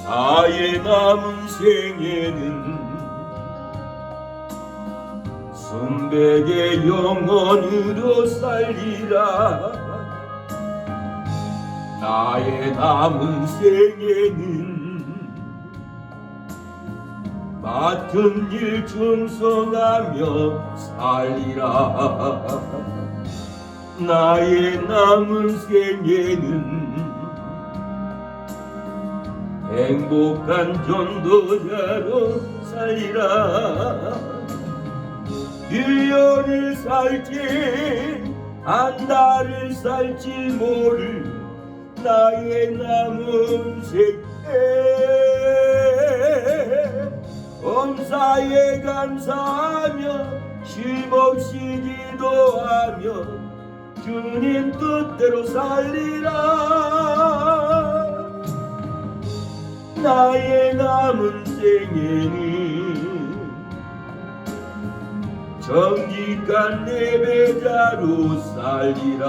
나의 남은 생에는 순백의 영혼으로 살리라. 나의 남은 생에는 맡은 일 충성하며 살리라. 나의 남은 생에는 행복한 전도자로 살리라. 1년을 살지 한 달을 살지 모를 나의 남은 생에 범사에 감사하며 쉼없이 기도하며 주님 뜻대로 살리라. 나의 남은 생에는 정직한 예배자로 살리라.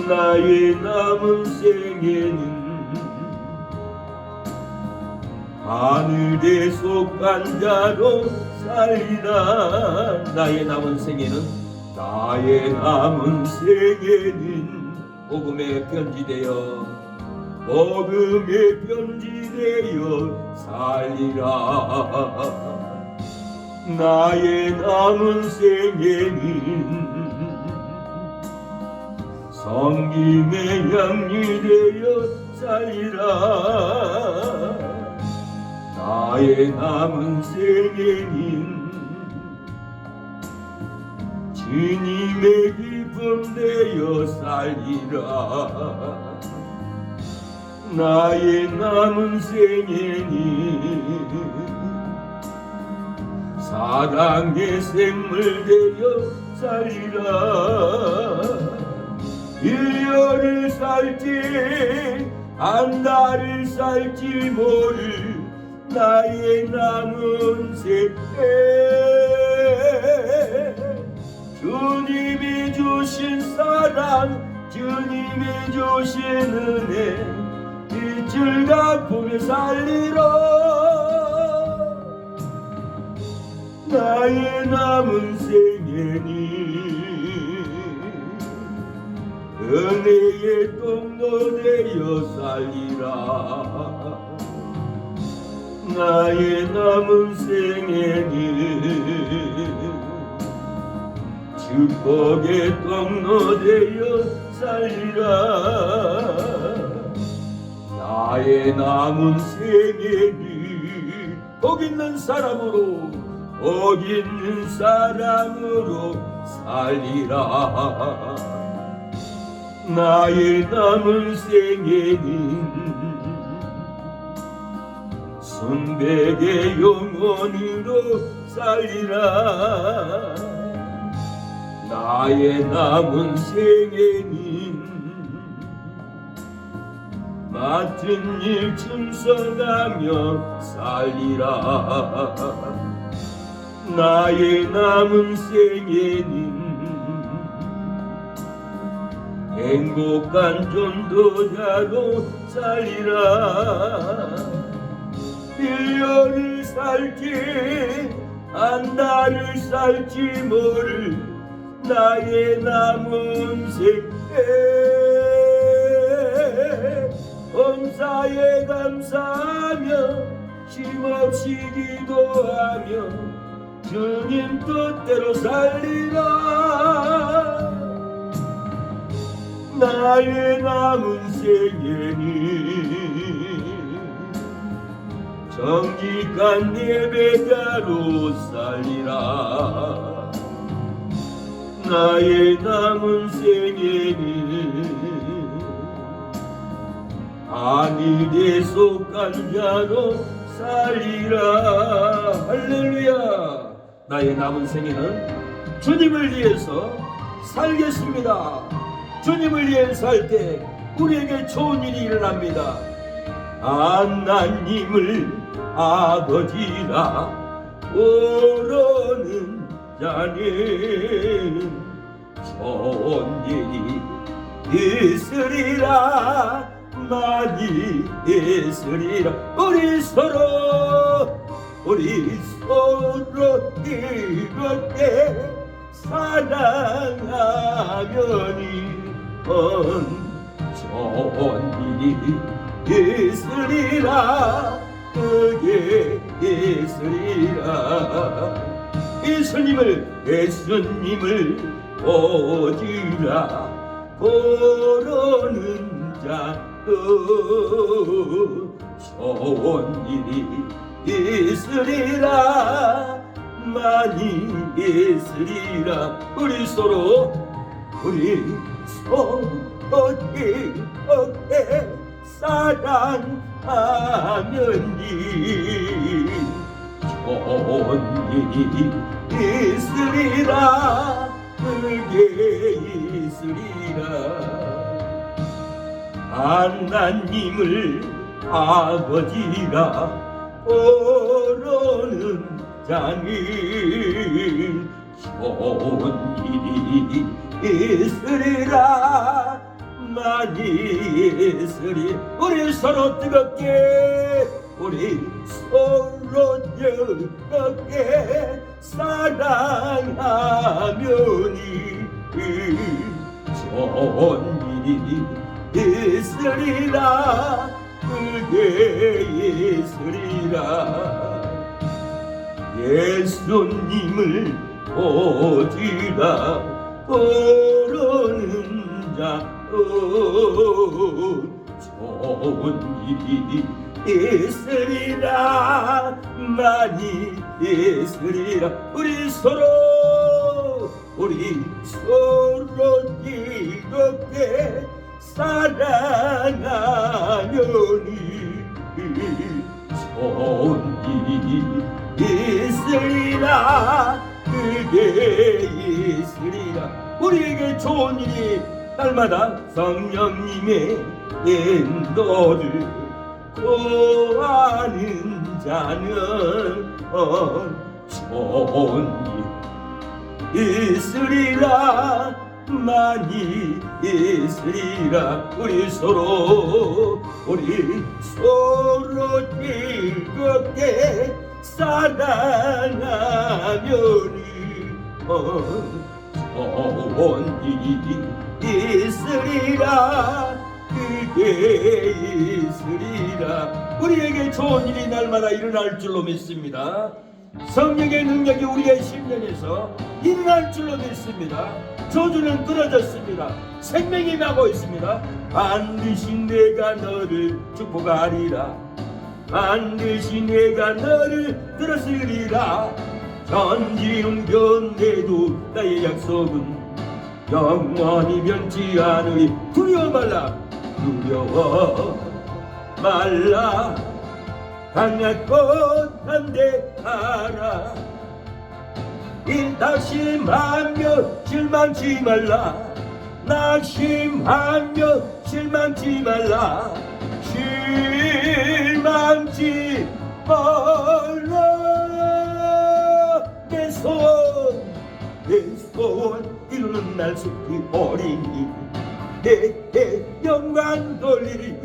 나의 남은 생에는 하늘에 속한 자로 살리라. 나의 남은 생에는 복음에 편지되어 살리라. 나의 남은 생에는 성김에 양리되어 살리라. 나의 남은 생에는 주님의 기쁨 되어 살리라. 나의 남은 생에는 사랑의 생물 되어 살리라. 1년을 살지 한 달을 살지 모를 나의 남은 생에 주님이 주신 사랑 주님이 주신 은혜 빛을 갚으며 살리라. 나의 남은 생에는 은혜의 통로 되어 살리라. 나의 남은 생에는 축복의 통로 되어 살리라. 나의 남은 생에는 복 있는 사람으로 살리라. 나의 남은 생에는 순백의 영혼으로 살리라. 나의 남은 생에는 맡은 일 충성하며 살리라. 나의 남은 생에는 행복한 전도자로 살리라. 1년을 살지 한 달을 살지 모를 나의 남은 생에 범사에 감사하며 쉼없이 기도하며 주님 뜻대로 살리라. 나의 남은 생에는 정직한 예배자로 살리라. 나의 남은 생에는 하늘에 속한 자로 살리라. 할렐루야. 나의 남은 생에는 주님을 위해서 살겠습니다. 주님을 위해 살 때 우리에게 좋은 일이 일어납니다. 하나님을 아버지라 부르는 자는 좋은 일이 있으리라. 많이 있으리라. 우리 서로 이렇게 사랑하면이 좋은 일이 있으리라. 그게 있으리라. 예수님을 보지라. 보러는 자도 좋은 일이 있으리라. 많이 있으리라. 우리 서로 이렇게 사랑하면이 좋은 일이 있으리라. 그게 있으리라. 하나님을 아버지라 부르는 자는 좋은 일이 있으리라. 많이 있으리. 우리 서로 뜨겁게 사랑하면이 좋은 일이 있으리라. 그게 있으리라. 예수님을 보지라. 부르는 자도 좋은 일이 있으리라. 많이 있으리라. 우리 서로 이렇게 사랑하면이 좋은 일이 있으리라. 그게 있으리라. 우리에게 좋은 일이 날마다 성령님의 인도를 구하는 자는 좋은 일 있으리라. 많이 있으리라. 우리 서로 즐겁게 사랑하면이 좋은 일이 있으리라. 그게 있으리라. 우리에게 좋은 일이 날마다 일어날 줄로 믿습니다. 성령의 능력이 우리의 심령에서 일어날 줄로 믿습니다. 저주는 끊어졌습니다. 생명이 나고 있습니다. 반드시 내가 너를 축복하리라. 반드시 내가 너를 들었으리라. 전지는 변해도 나의 약속은 영원히 변치 않으리. 두려워 말라. 강하고 담대하라. 낙심하며 실망치 말라. 낙심하며 실망치 말라. 실망치 말라. 내 소원 이루는 날 속히 어린이. 내 영광 돌리리.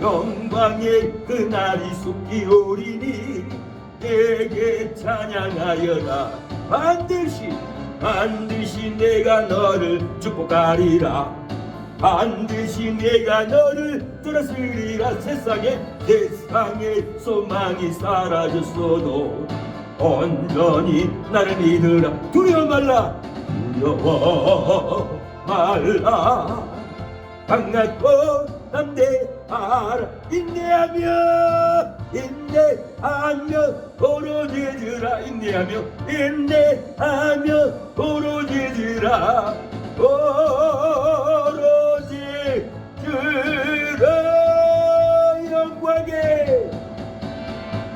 영광의 그날이 속히 오리니 내게 찬양하여라. 반드시 내가 너를 축복하리라. 반드시 내가 너를 들었으리라. 세상에 소망이 사라졌어도 온전히 나를 믿으라. 두려워 말라. 강하고 담대하라. 인내하며 오로지으라. 인내하며 오로지으라.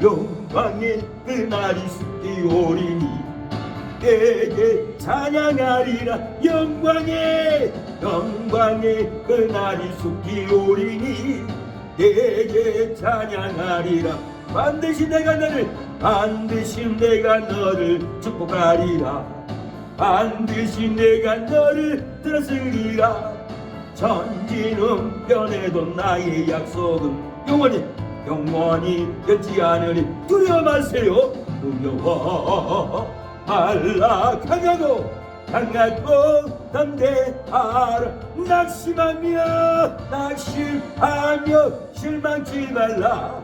영광의 그날이 속히 오리니 내게 찬양하리라. 영광의 그날이 속히 오리니 내게 찬양하리라. 반드시 내가 너를 축복하리라. 반드시 내가 너를 들었으리라. 천지는 변해도 나의 약속은 영원히 변치 않으니 두려워 마세요. 두려워 말라. 강하고 담대하라. 낙심하며 실망치 말라.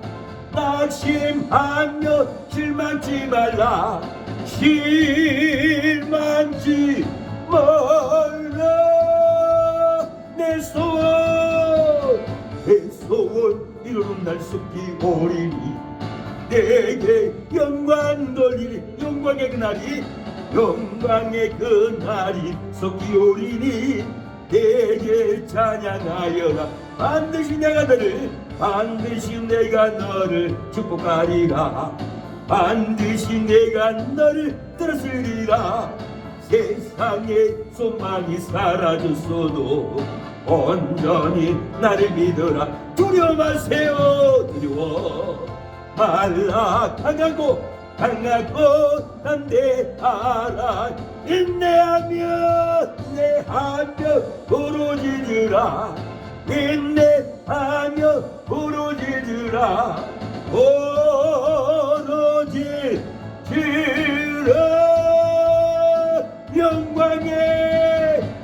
낙심하며 실망치 말라. 실망치 말라. 내 소원 이루는 날 속히 오리니 내게 영광 돌리니 영광의 그날이 속히 오리니 내게 찬양하여라. 반드시 내가 너를 축복하리라. 반드시 내가 너를 들었으리라. 세상에 소망이 사라졌어도 온전히 나를 믿어라. 두려워 마세요. 두려워 말라. 강하고 담대하라. 인내하며 부르짖으라. 인내하며 부르짖으라.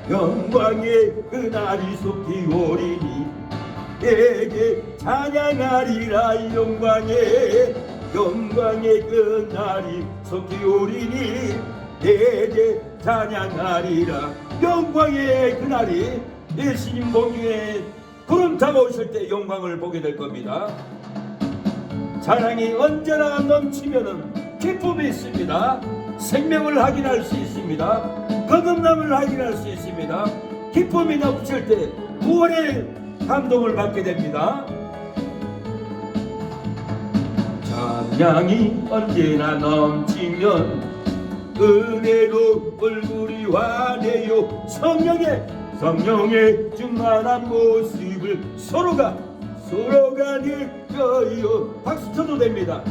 영광의 그날이 속히 오리니 내게 찬양하리라. 영광의 그날이 속히 오리니 내게 찬양하리라. 영광의 그날이 예수님 공중에 구름 타고 오실 때 영광을 보게 될 겁니다. 사랑이 언제나 넘치면은 기쁨이 있습니다. 생명을 확인할 수 있습니다. 거듭남을 확인할 수 있습니다. 기쁨이 넘칠 때 구원의 감동을 받게 됩니다. 찬양이 언제나 넘치면 은혜로 얼굴이 환해요. 성령의 충만한 모습을 서로가 느껴요. 박수 쳐도 됩니다.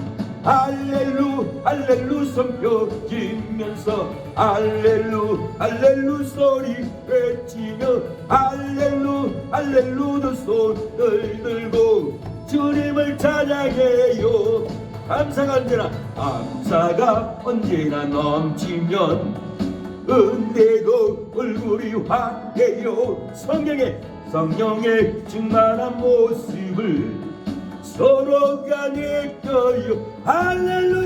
할렐루 손펴지면서 할렐루 소리 외치며 할렐루도 손을 들고 주님을 찬양해요. 감사가 언제나 넘치면 은혜로 얼굴이 환해요. 성령의 충만한 모습을 서로가 느껴요. 할렐루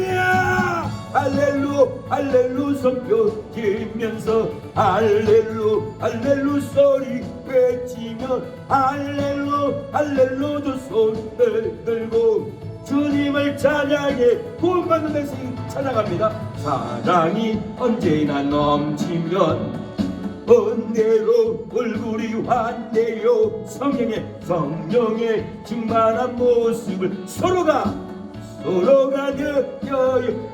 손펴지면서 할렐루 소리 외치며 할렐루도 손을 들고 주님을 찬양해. 구원받는 백성이 찬양합니다. 사랑이 언제나 넘치면 은혜로 얼굴이 환해요. 성령의 충만한 모습을 서로가 느껴요.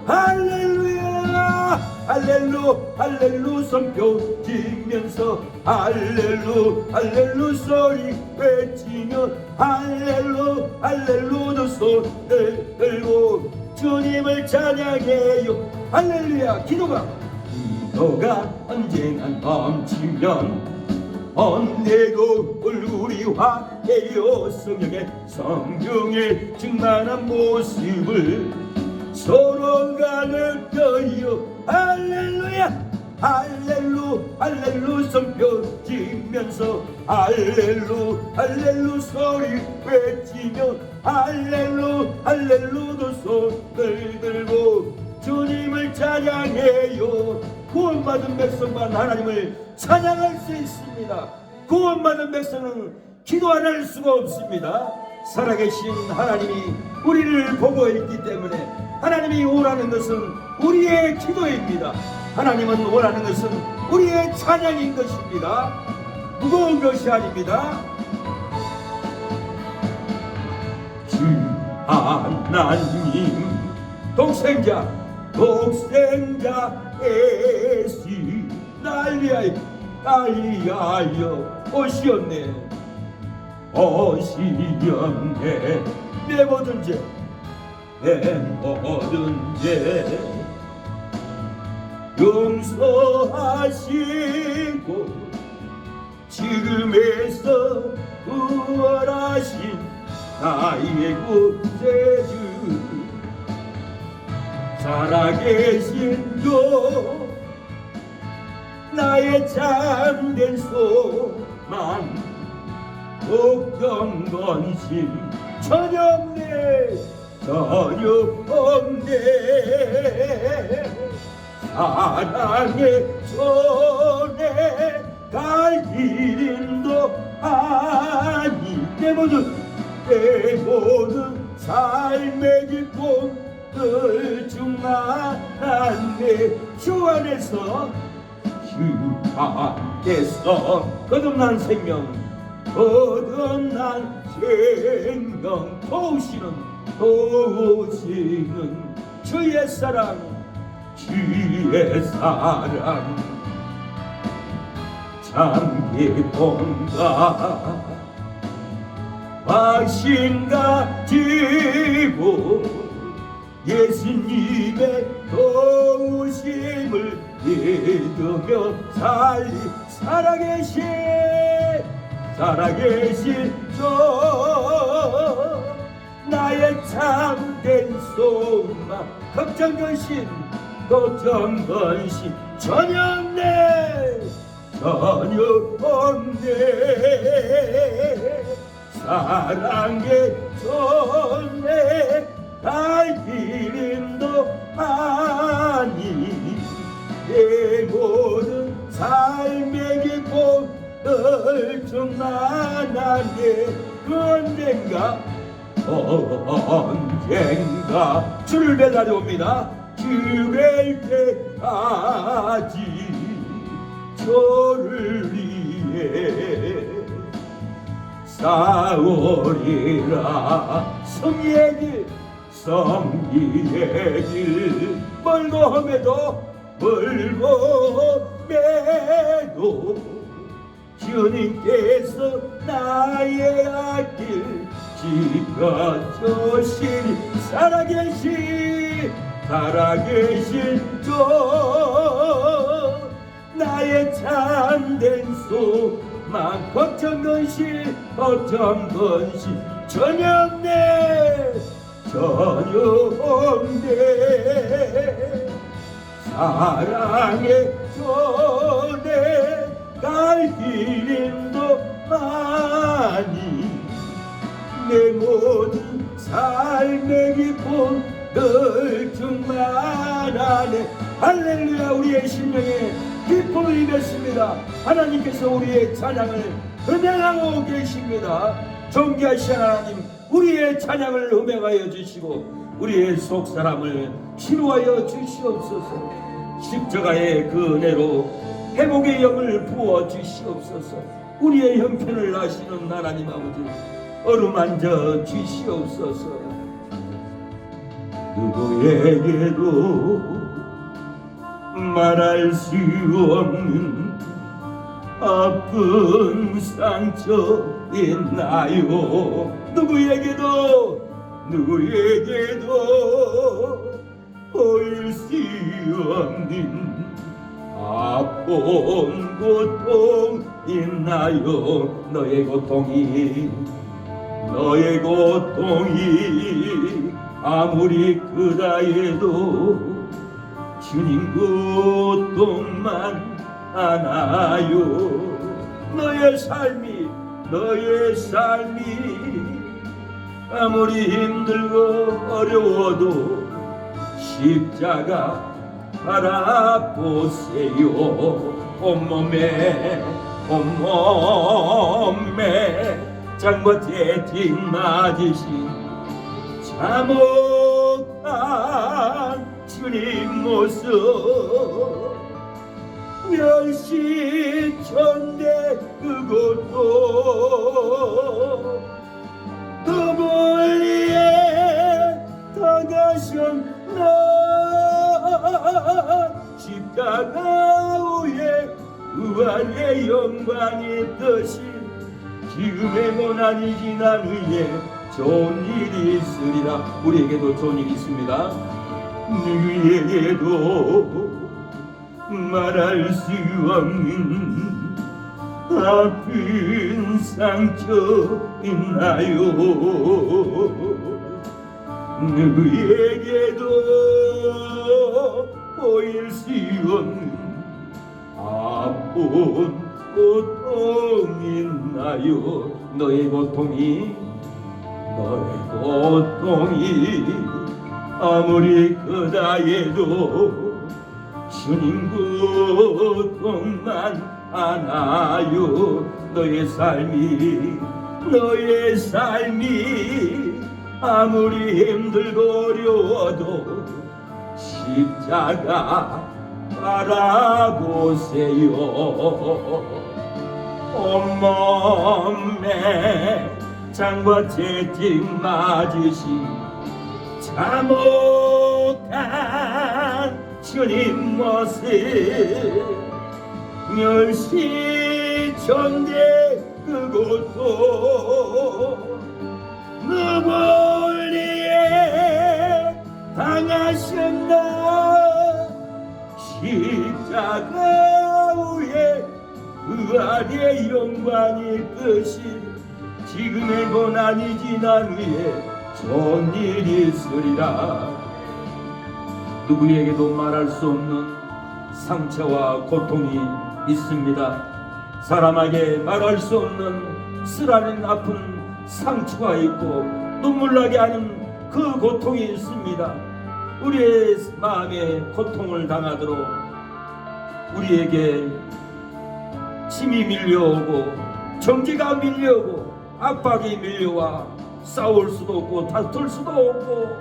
할렐루 손펴지면서 할렐루 소리 외치며 할렐루도 손을 들고 주님을 찬양해요. 할렐루야. 기도가 언제나 넘치면 언제도 얼굴이 환해요. 성령의 충만한 모습을 서로가 느껴요. 할렐루 손펴지면서 할렐루 소리 외치며 할렐루도 손을 들고 주님을 찬양해요. 구원받은 백성만 하나님을 찬양할 수 있습니다. 구원받은 백성은 기도 안 할 수가 없습니다. 살아계신 하나님이 우리를 보고 있기 때문에 하나님이 원하는 것은 우리의 기도입니다. 하나님은 원하는 것은 우리의 찬양인 것입니다. 무거운 것이 아닙니다. 주 하나님 독생자 예수 날 위하여 오시었네. 내 모든 죄 용서하시고 지금에서 구원하신 나의 구세주 살아계신 주 나의 참된 소망 걱정 건심 전혀 없네 전혀 없네 사랑의 손에 갈 길임도 아니 내 모든 삶의 기쁨을 충만한데 주 안에서 거듭난 생명 도우시는 주의 사랑 참 기쁨과 확신 가지고 예수님의 도우심을 믿으며 살아계신 주 나의 참된 소망 걱정 건심 전혀 없네 사랑의 손에 갈 길임도 아니 내 모든 삶의 기쁨을 충만하네 그 언젠가 주를 배달해옵니다 주될 때까지 저를 위해 싸우리라 성리의 길 멀고 매도 주님께서 나의 앞길 지켜주시니 살아계신 주 나의 참된 소망 걱정 건심 전혀 없네 사랑의 손에 갈 길임도 많이 내 모든 삶의 기쁨 늘 충만하네 할렐루야 우리의 심령에 기쁨을 입었습니다 하나님께서 우리의 찬양을 음행하고 계십니다 존귀하신 하나님 우리의 찬양을 음행하여 주시고 우리의 속사람을 치료하여 주시옵소서 십자가의 그 은혜로 회복의 영을 부어 주시옵소서 우리의 형편을 아시는 하나님 아버지 어루만져 주시옵소서 누구에게도 말할 수 없는 아픈 상처 있나요 누구에게도 보일 수 없는 아픈 고통 있나요 너의 고통이 아무리 크다 해도 주님 고통만 하나요 너의 삶이 아무리 힘들고 어려워도 십자가 바라보세요 온몸에 장бот에 뒷맞으신 참혹한 주님 모습 멸시천대 그곳도 그 멀리에 다가셨나 십자가 위에 부활의 영광이 뜨신 지금의 고난이 지난 후에 좋은 일이 있으리라 우리에게도 좋은 일이 있습니다 누구에게도 말할 수 없는 아픈 상처 있나요? 누구에게도 보일 수 없는 아픈 고통 있나요? 너의 고통이 아무리 크다 해도 주님 고통만 안아요. 너의 삶이 아무리 힘들고 어려워도 십자가 바라보세요. 온몸에 장과 채찍 맞으신 참혹한 주님 모습 멸시천대 그곳도 누굴 위해 당하셨나 십자가 위에 그 안에 영광이 끝이 지금의 고난이 지난 후에 좋은 일이 있으리라. 누구에게도 말할 수 없는 상처와 고통이 있습니다. 사람에게 말할 수 없는 쓰라린 아픈 상처가 있고 눈물나게 하는 그 고통이 있습니다. 우리의 마음에 고통을 당하도록 우리에게 힘이 밀려오고 정지가 밀려오고 압박이 밀려와 싸울 수도 없고 다툴 수도 없고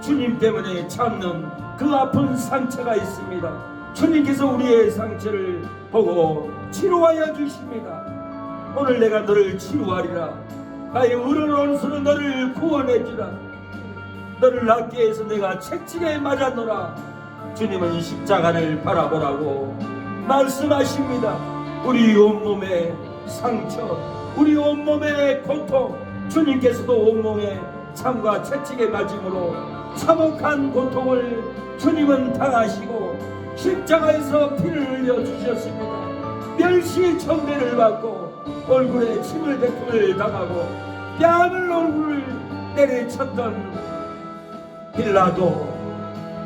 주님 때문에 참는 그 아픈 상처가 있습니다. 주님께서 우리의 상처를 보고 치료하여 주십니다. 오늘 내가 너를 치료하리라. 나의 우러러운 손으로 너를 구원해 주라. 너를 낫게 해서 내가 채찍에 맞았노라. 주님은 십자가를 바라보라고 말씀하십니다. 우리 온몸의 상처, 우리 온몸의 고통, 주님께서도 온몸에 참과 채찍에 맞음으로 참혹한 고통을 주님은 당하시고 십자가에서 피를 흘려 주셨습니다. 멸시천대를 받고 얼굴에 침을 대통을 당하고 뺨을 얼굴을 때려쳤던 빌라도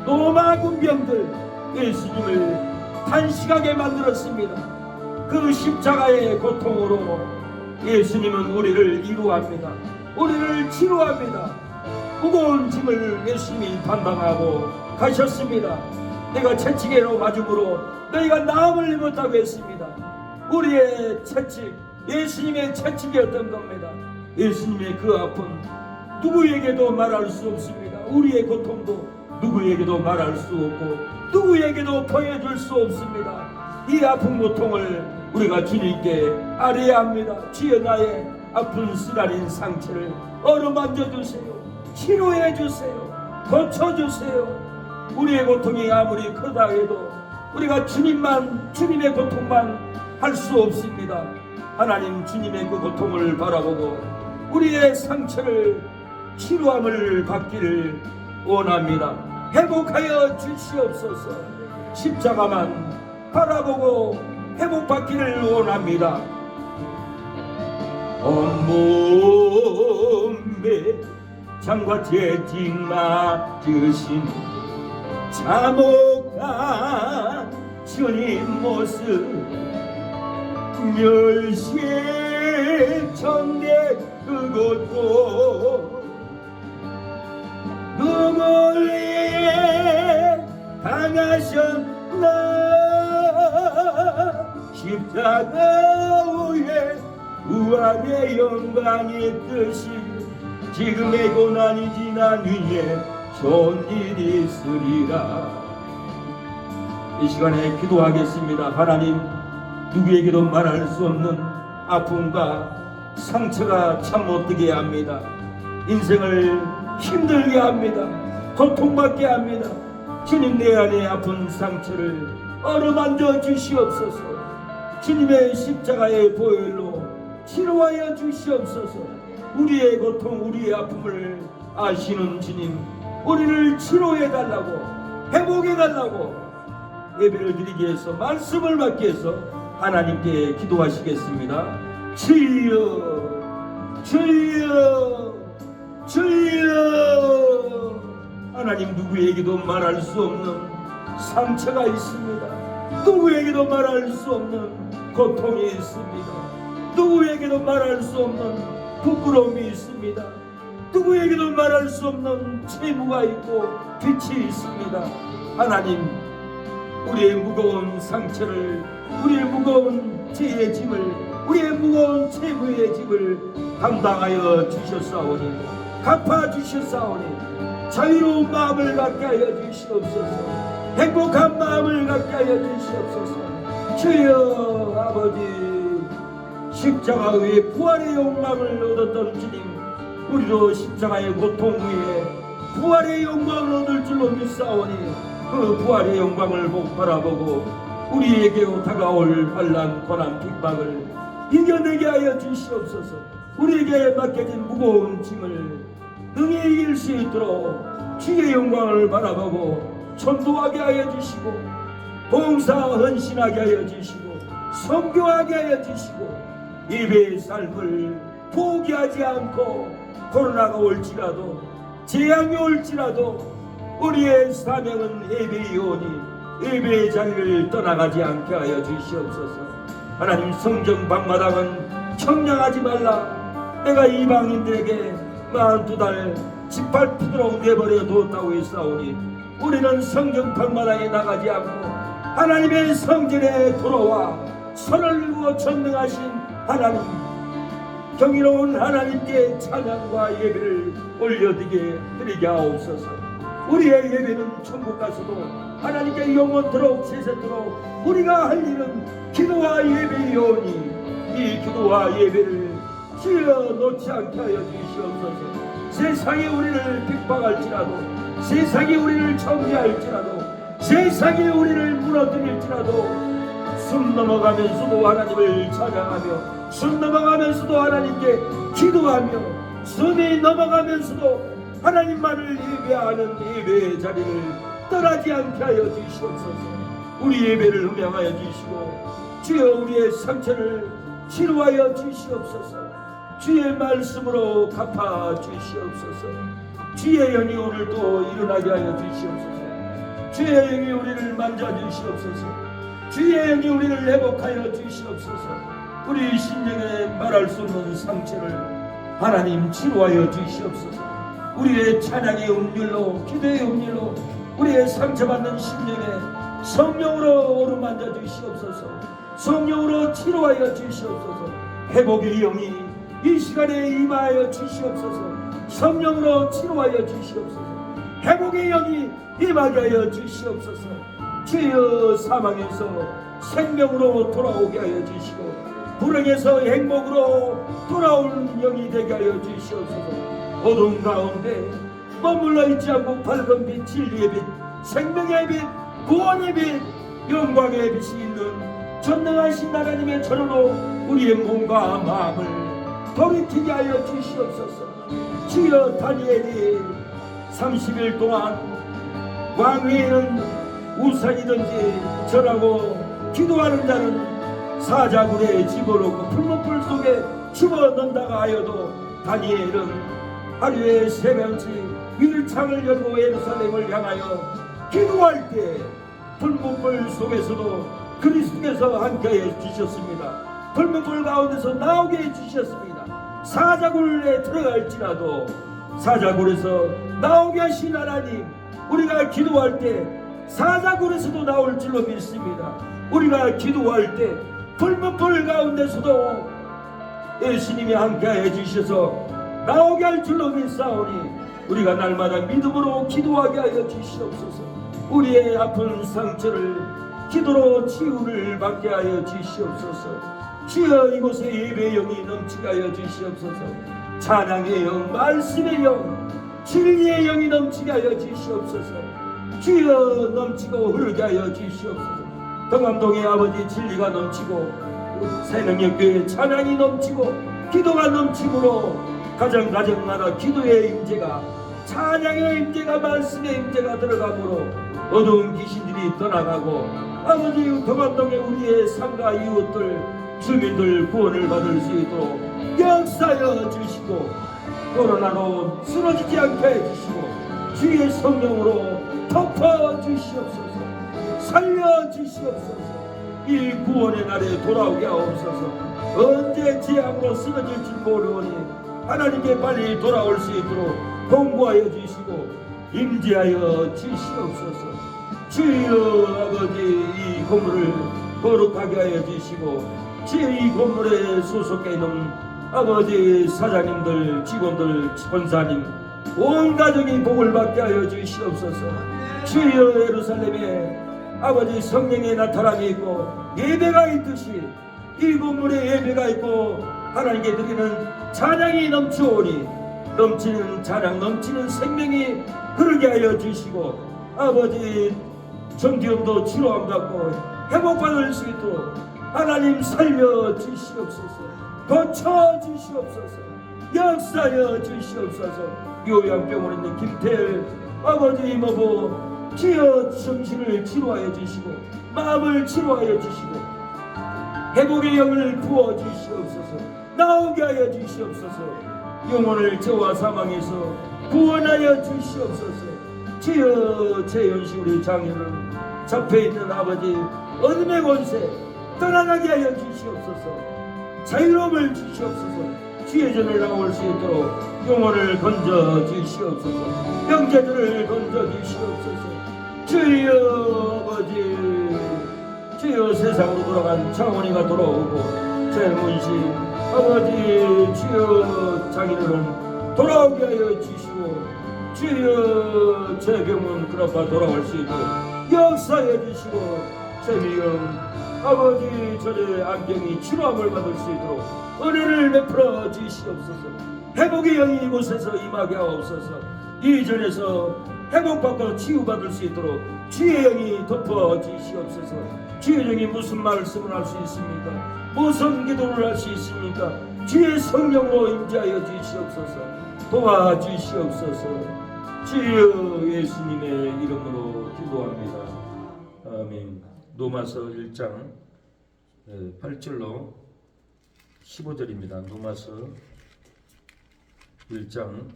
로마 군병들 예수님을 탄식하게 만들었습니다. 그 십자가의 고통으로 예수님은 우리를 이루합니다. 우리를 치료합니다. 무거운 짐을 예수님이 담당하고 가셨습니다. 내가 채찍으로 맞음으로 너희가 나음을 입었다고 했습니다. 우리의 채찍, 예수님의 채찍이었던 겁니다. 예수님의 그 아픔 누구에게도 말할 수 없습니다. 우리의 고통도 누구에게도 말할 수 없고 누구에게도 보여줄 수 없습니다. 이 아픈 고통을 우리가 주님께 아뢰야 합니다. 주여 나의 아픈 쓰라린 상처를 어루만져 주세요. 치료해 주세요. 고쳐주세요. 우리의 고통이 아무리 크다 해도 우리가 주님의 고통만 할 수 없습니다. 하나님 주님의 그 고통을 바라보고 우리의 상처를 치료함을 받기를 원합니다. 회복하여 주시옵소서. 십자가만 바라보고 회복받기를 원합니다. 온몸에 장과 채찍 맞으신 참혹한 주님 모습 멸시천대 그곳도 누굴 위해 당하셨나 십자가 위에 우아의 영광의 뜻이 지금의 고난이 지난 후에 좋은 일이 있으리라. 이 시간에 기도하겠습니다. 하나님, 누구에게도 말할 수 없는 아픔과 상처가 참 못되게 합니다. 인생을 힘들게 합니다. 고통받게 합니다. 주님, 내 안에 아픈 상처를 어루만져 주시옵소서. 주님의 십자가의 보혈로 치료하여 주시옵소서. 우리의 고통, 우리의 아픔을 아시는 주님, 우리를 치료해달라고, 회복해달라고 예배를 드리기 위해서, 말씀을 받기 위해서 하나님께 기도하시겠습니다. 주여 주여 주여. 하나님, 누구에게도 말할 수 없는 상처가 있습니다. 누구에게도 말할 수 없는 고통이 있습니다. 누구에게도 말할 수 없는 부끄러움이 있습니다. 누구에게도 말할 수 없는 채무가 있고 빚이 있습니다. 하나님, 우리의 무거운 상처를, 우리의 무거운 죄의 짐을, 우리의 무거운 채무의 짐을 담당하여 주셨사오니, 갚아주셨사오니, 자유로운 마음을 갖게 하여 주시옵소서. 행복한 마음을 갖게 하여 주시옵소서. 주여 아버지, 십자가 위에 부활의 영광을 얻었던 주님, 우리도 십자가의 고통 위에 부활의 영광을 얻을 줄로 믿사오니, 그 부활의 영광을 바라보고 우리에게 다가올 환난, 고난, 핍박을 이겨내게 하여 주시옵소서. 우리에게 맡겨진 무거운 짐을 능히 이길 수 있도록 주의 영광을 바라보고 전도하게 하여 주시고, 봉사 헌신하게 하여 주시고, 선교하게 하여 주시고, 예배의 삶을 포기하지 않고 코로나가 올지라도, 재앙이 올지라도 우리의 사명은 예배이오니 예배의 자리를 떠나가지 않게 하여 주시옵소서. 하나님, 성경 방마당은 청량하지 말라. 내가 이방인들에게 42달 짓밟히도록 내버려 두었다고 했사오니, 우리는 성경 방마당에 나가지 않고 하나님의 성전에 돌아와 손을 들고 전능하신 하나님, 경이로운 하나님께 찬양과 예배를 올려드리게 하옵소서. 우리의 예배는 천국 가서도 하나님께 영원토록 세세토록 우리가 할 일은 기도와 예배이오니, 이 기도와 예배를 주여 놓지 않게 하여 주시옵소서. 세상이 우리를 핍박할지라도, 세상이 우리를 정죄할지라도, 세상이 우리를 무너뜨릴지라도, 숨 넘어가면서도 하나님을 찬양하며, 숨 넘어가면서도 하나님께 기도하며, 숨이 넘어가면서도 하나님만을 예배하는 예배의 자리를 떠나지 않게 하여 주시옵소서. 우리 예배를 음양하여 주시고, 주여 우리의 상처를 치료하여 주시옵소서. 주의 말씀으로 갚아 주시옵소서. 주의 영이 오늘도 일어나게 하여 주시옵소서. 주의 영이 우리를 만져 주시옵소서. 주의 영이 우리를 회복하여 주시옵소서. 우리 심령에 말할 수 없는 상처를 하나님 치료하여 주시옵소서. 우리의 찬양의 음률로, 기도의 음률로 우리의 상처받는 심령에 성령으로 어루만져 주시옵소서. 성령으로 치료하여 주시옵소서. 회복의 영이 이 시간에 임하여 주시옵소서. 성령으로 치료하여 주시옵소서. 회복의 영이 임하게 하여 주시옵소서. 주여, 사망에서 생명으로 돌아오게 하여 주시고, 불행에서 행복으로 돌아오는 영이 되게 하여 주시옵소서. 어두운 가운데 머물러 있지 않고 밝은 빛, 진리의 빛, 생명의 빛, 구원의 빛, 영광의 빛이 있는 전능하신 하나님의 전으로 우리의 몸과 마음을 돌이키게 하여 주시옵소서. 주여, 다니엘이 30일 동안 왕위에는 우상이든지 절하고 기도하는 자는 사자굴에 집어넣고 풀무불 속에 집어넣는다가 하여도, 다니엘은 하루에 3번씩 밀창을 열고 예루살렘을 향하여 기도할 때 풀무불 속에서도 그리스도께서 함께해 주셨습니다. 풀무불 가운데서 나오게 해 주셨습니다. 사자굴에 들어갈지라도 사자굴에서 나오게 하신 하나님, 우리가 기도할 때 사자굴에서도 나올 줄로 믿습니다. 우리가 기도할 때 풀무불 가운데서도 예수님이 함께해 주셔서 나오게 할 줄로 믿사오니, 우리가 날마다 믿음으로 기도하게 하여 주시옵소서. 우리의 아픈 상처를 기도로 치유를 받게 하여 주시옵소서. 주여, 이곳에 예배의 영이 넘치게 하여 주시옵소서. 찬양의 영, 말씀의 영, 진리의 영이 넘치게 하여 주시옵소서. 주여, 넘치고 흐르게 하여 주시옵소서. 동암동의 아버지, 진리가 넘치고 새능력교회 찬양이 넘치고 기도가 넘치므로 가정가정마다 기도의 임재가, 찬양의 임재가, 말씀의 임재가 들어가므로 어두운 귀신들이 떠나가고 아버지 도감동의 우리의 상가 이웃들 주민들 구원을 받을 수 있도록 역사여 주시고 코로나로 쓰러지지 않게 해주시고 주의 성령으로 덮어 주시옵소서. 살려 주시옵소서. 이 구원의 날에 돌아오게 하옵소서. 언제 재앙으로 쓰러질지 모르오니 하나님께 빨리 돌아올 수 있도록 공부하여 주시고 임재하여 주시옵소서. 주여 아버지 이 건물을 거룩하게 하여 주시고 주의 이 건물에 소속해 있는 아버지 사장님들 직원들 권사님 온 가정이 복을 받게 하여 주시옵소서. 주여 예루살렘에 아버지 성령의 나타남이 있고 예배가 있듯이 이 건물에 예배가 있고 하나님께 드리는 찬양이 넘쳐오니 넘치는 찬양 넘치는 생명이 그러게 하여 주시고 아버지 정기염도 치료함 받고 회복받을 수 있도록 하나님 살려 주시옵소서. 고쳐 주시옵소서. 역사여 주시옵소서. 요양병원에 있는 김태일 아버지 이모부 주여 정신을 치료하여 주시고 마음을 치료하여 주시고 회복의 영을 부어 주시옵소서. 나오게 하여 주시옵소서. 영혼을 죄와 사망에서 구원하여 주시옵소서. 주여 재현시 우리 장인은 잡혀있는 아버지 어둠의 권세 떠나가게 하여 주시옵소서. 자유로움을 주시옵소서. 주의 전을 나올 수 있도록 영혼을 건져 주시옵소서. 형제들을 건져 주시옵소서. 주여 아버지 주여 세상으로 돌아간 창원이가 돌아오고 최문신 아버지 주여 장인어른 돌아오게 하여 주시고 주여 최병문 그라파 돌아올 수 있도록 역사해 주시고 최미경 아버지 저의 안경이 치료함을 받을 수 있도록 은혜를 베풀어 주시옵소서. 회복의 영이 이곳에서 임하게 하옵소서. 이전에서 회복받고 치유받을 수 있도록 주의 영이 덮어 주시옵소서. 주의 영이 무슨 말씀을 할 수 있습니까? 무슨 기도를 할 수 있습니까? 주의 성령으로 임재하여 주시옵소서. 도와주시옵소서. 주여 예수님의 이름으로 기도합니다. 아멘. 로마서 1장 8절로 15절입니다. 로마서 1장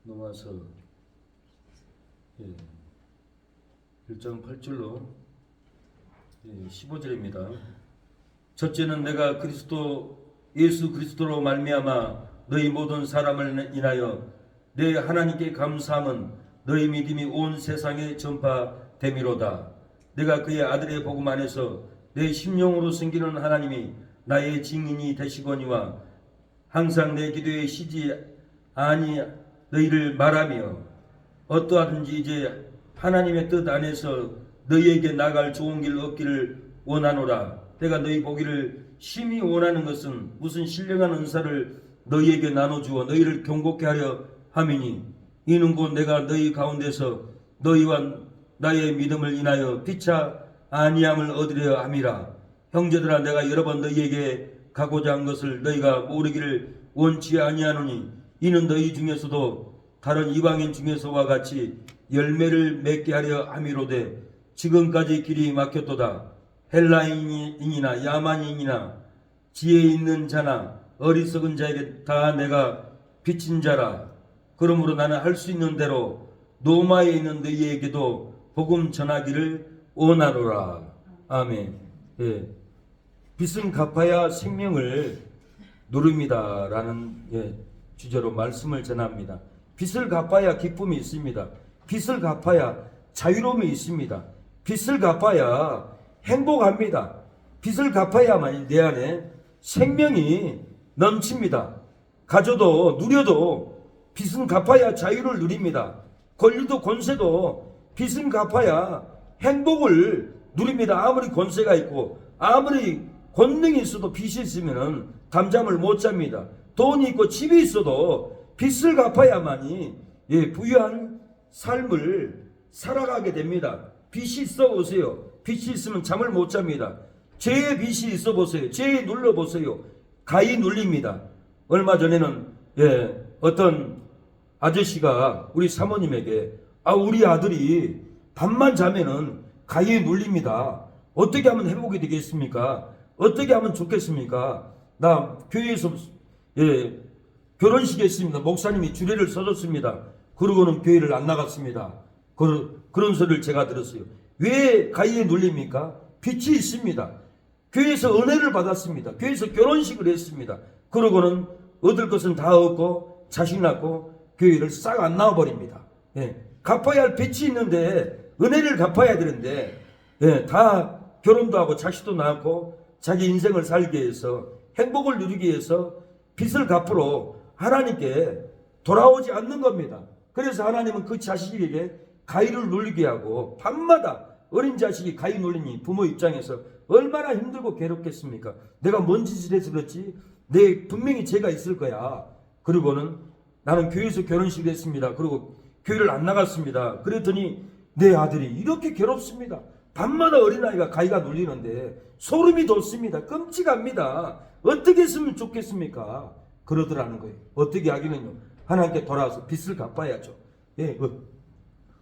로마서 1장 8절로 15절입니다. 첫째는 내가 예수 그리스도로 말미암아 너희 모든 사람을 인하여 내 하나님께 감사함은 너희 믿음이 온 세상에 전파됨이로다. 내가 그의 아들의 복음 안에서 내 심령으로 섬기는 하나님이 나의 증인이 되시거니와 항상 내 기도에 쉬지 아니 너희를 말하며 어떠하든지 이제 하나님의 뜻 안에서 너희에게 나갈 좋은 길 얻기를 원하노라. 내가 너희 보기를 심히 원하는 것은 무슨 신령한 은사를 너희에게 나눠주어 너희를 경고케 하려 함이니 이는 곧 내가 너희 가운데서 너희와 나의 믿음을 인하여 피차 아니함을 얻으려 함이라. 형제들아 내가 여러 번 너희에게 가고자 한 것을 너희가 모르기를 원치 아니하노니 이는 너희 중에서도 다른 이방인 중에서와 같이 열매를 맺게 하려 함이로되 지금까지 길이 막혔도다. 헬라인이나 야만인이나 지혜 있는 자나 어리석은 자에게 다 내가 비친 자라. 그러므로 나는 할 수 있는 대로 로마에 있는 너희에게도 복음 전하기를 원하노라. 아멘. 빚은 갚아야 생명을 누립니다 라는 주제로 말씀을 전합니다. 빚을 갚아야 기쁨이 있습니다. 빚을 갚아야 자유로움이 있습니다. 빚을 갚아야 행복합니다. 빚을 갚아야만 내 안에 생명이 넘칩니다. 가져도 누려도 빚은 갚아야 자유를 누립니다. 권리도 권세도 빚은 갚아야 행복을 누립니다. 아무리 권세가 있고 아무리 권능이 있어도 빚이 있으면 잠잠을 못 잡니다. 돈이 있고 집이 있어도 빚을 갚아야만이 부유한 삶을 살아가게 됩니다. 빚이 있어 보세요. 빚이 있으면 잠을 못 잡니다. 죄의 빚이 있어 보세요. 죄에 눌러 보세요. 가히 눌립니다. 얼마 전에는 어떤 아저씨가 우리 사모님에게 우리 아들이 밤만 자면은 가히 눌립니다. 어떻게 하면 회복이 되겠습니까? 어떻게 하면 좋겠습니까? 나 교회에서 결혼식에 있습니다. 목사님이 주례를 써줬습니다. 그러고는 교회를 안 나갔습니다. 그런 소리를 제가 들었어요. 왜 가히에 눌립니까? 빛이 있습니다. 교회에서 은혜를 받았습니다. 교회에서 결혼식을 했습니다. 그러고는 얻을 것은 다 얻고 자식 낳고 교회를 싹 안 나와버립니다. 갚아야 할 빚이 있는데 은혜를 갚아야 되는데 다 결혼도 하고 자식도 낳고 자기 인생을 살기 위해서 행복을 누리기 위해서 빚을 갚으러 하나님께 돌아오지 않는 겁니다. 그래서 하나님은 그 자식에게 가위를 눌리게 하고 밤마다 어린 자식이 가위 눌리니 부모 입장에서 얼마나 힘들고 괴롭겠습니까? 내가 뭔 짓을 해서 그렇지? 내 분명히 죄가 있을 거야. 그리고는 나는 교회에서 결혼식을 했습니다. 그리고 교회를 안 나갔습니다. 그랬더니 내 아들이 이렇게 괴롭습니다. 밤마다 어린아이가 가위가 눌리는데 소름이 돋습니다. 끔찍합니다. 어떻게 했으면 좋겠습니까? 그러더라는 거예요. 어떻게 하기는요? 하나님께 돌아와서 빚을 갚아야죠.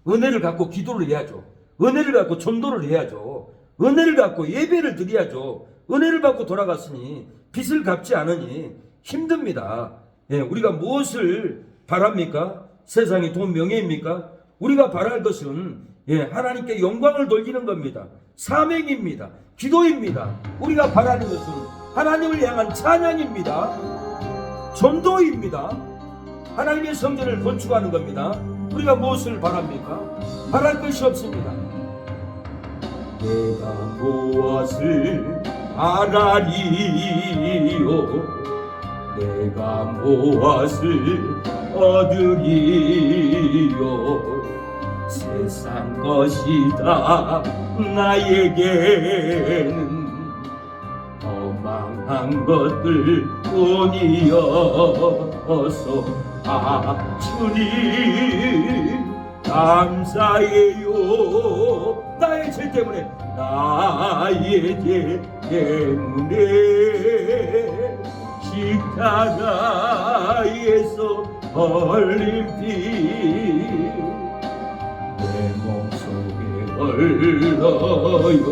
은혜를 갖고 기도를 해야죠. 은혜를 갖고 전도를 해야죠. 은혜를 갖고 예배를 드려야죠. 은혜를 받고 돌아갔으니 빚을 갚지 않으니 힘듭니다. 우리가 무엇을 바랍니까? 세상이 돈 명예입니까? 우리가 바랄 것은 하나님께 영광을 돌리는 겁니다. 사명입니다. 기도입니다. 우리가 바라는 것은 하나님을 향한 찬양입니다. 전도입니다. 하나님의 성전을 건축하는 겁니다. 우리가 무엇을 바랍니까? 바랄 것이 없습니다. 내가 무엇을 바라리요? 내가 무엇을 얻으리요? 세상 것이 다 나에게는 허망한 것들 뿐이어서 주님 감사해요. 나의 죄 때문에 십자가에서 흘린 피 내 몸속에 흘러요.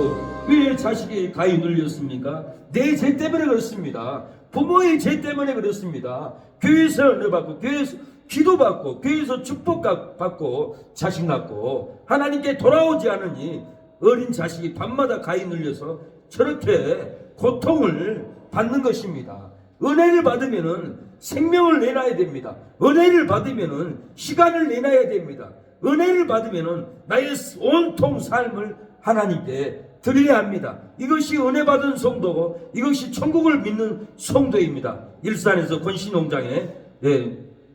왜 자식이 가히 눌렸습니까? 내 죄 때문에 그렇습니다. 부모의 죄 때문에 그렇습니다. 교회에서 은혜 받고 교회에서 기도 받고 교회에서 축복 받고 자식 낳고 하나님께 돌아오지 않으니 어린 자식이 밤마다 가히 눌려서 저렇게 고통을 받는 것입니다. 은혜를 받으면은 생명을 내놔야 됩니다. 은혜를 받으면은 시간을 내놔야 됩니다. 은혜를 받으면은 나의 온통 삶을 하나님께 드려야 합니다. 이것이 은혜 받은 성도고 이것이 천국을 믿는 성도입니다. 일산에서 권씨농장에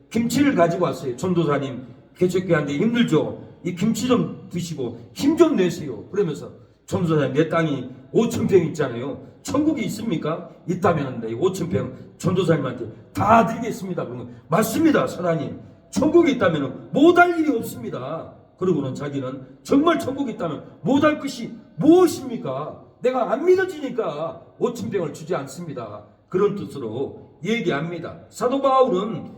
김치를 가지고 왔어요. 전도사님 개척교회한테 힘들죠. 이 김치 좀 드시고 힘 좀 내세요. 그러면서 전도사님 내 땅이 5,000평 있잖아요. 천국이 있습니까? 있다면 5,000평 전도사님한테 다 드리겠습니다. 그러면 맞습니다, 사장님. 천국이 있다면 못할 일이 없습니다. 그러고는 자기는 정말 천국이 있다면 못할 것이 무엇입니까? 내가 안 믿어지니까 5,000평을 주지 않습니다. 그런 뜻으로 얘기합니다. 사도 바울은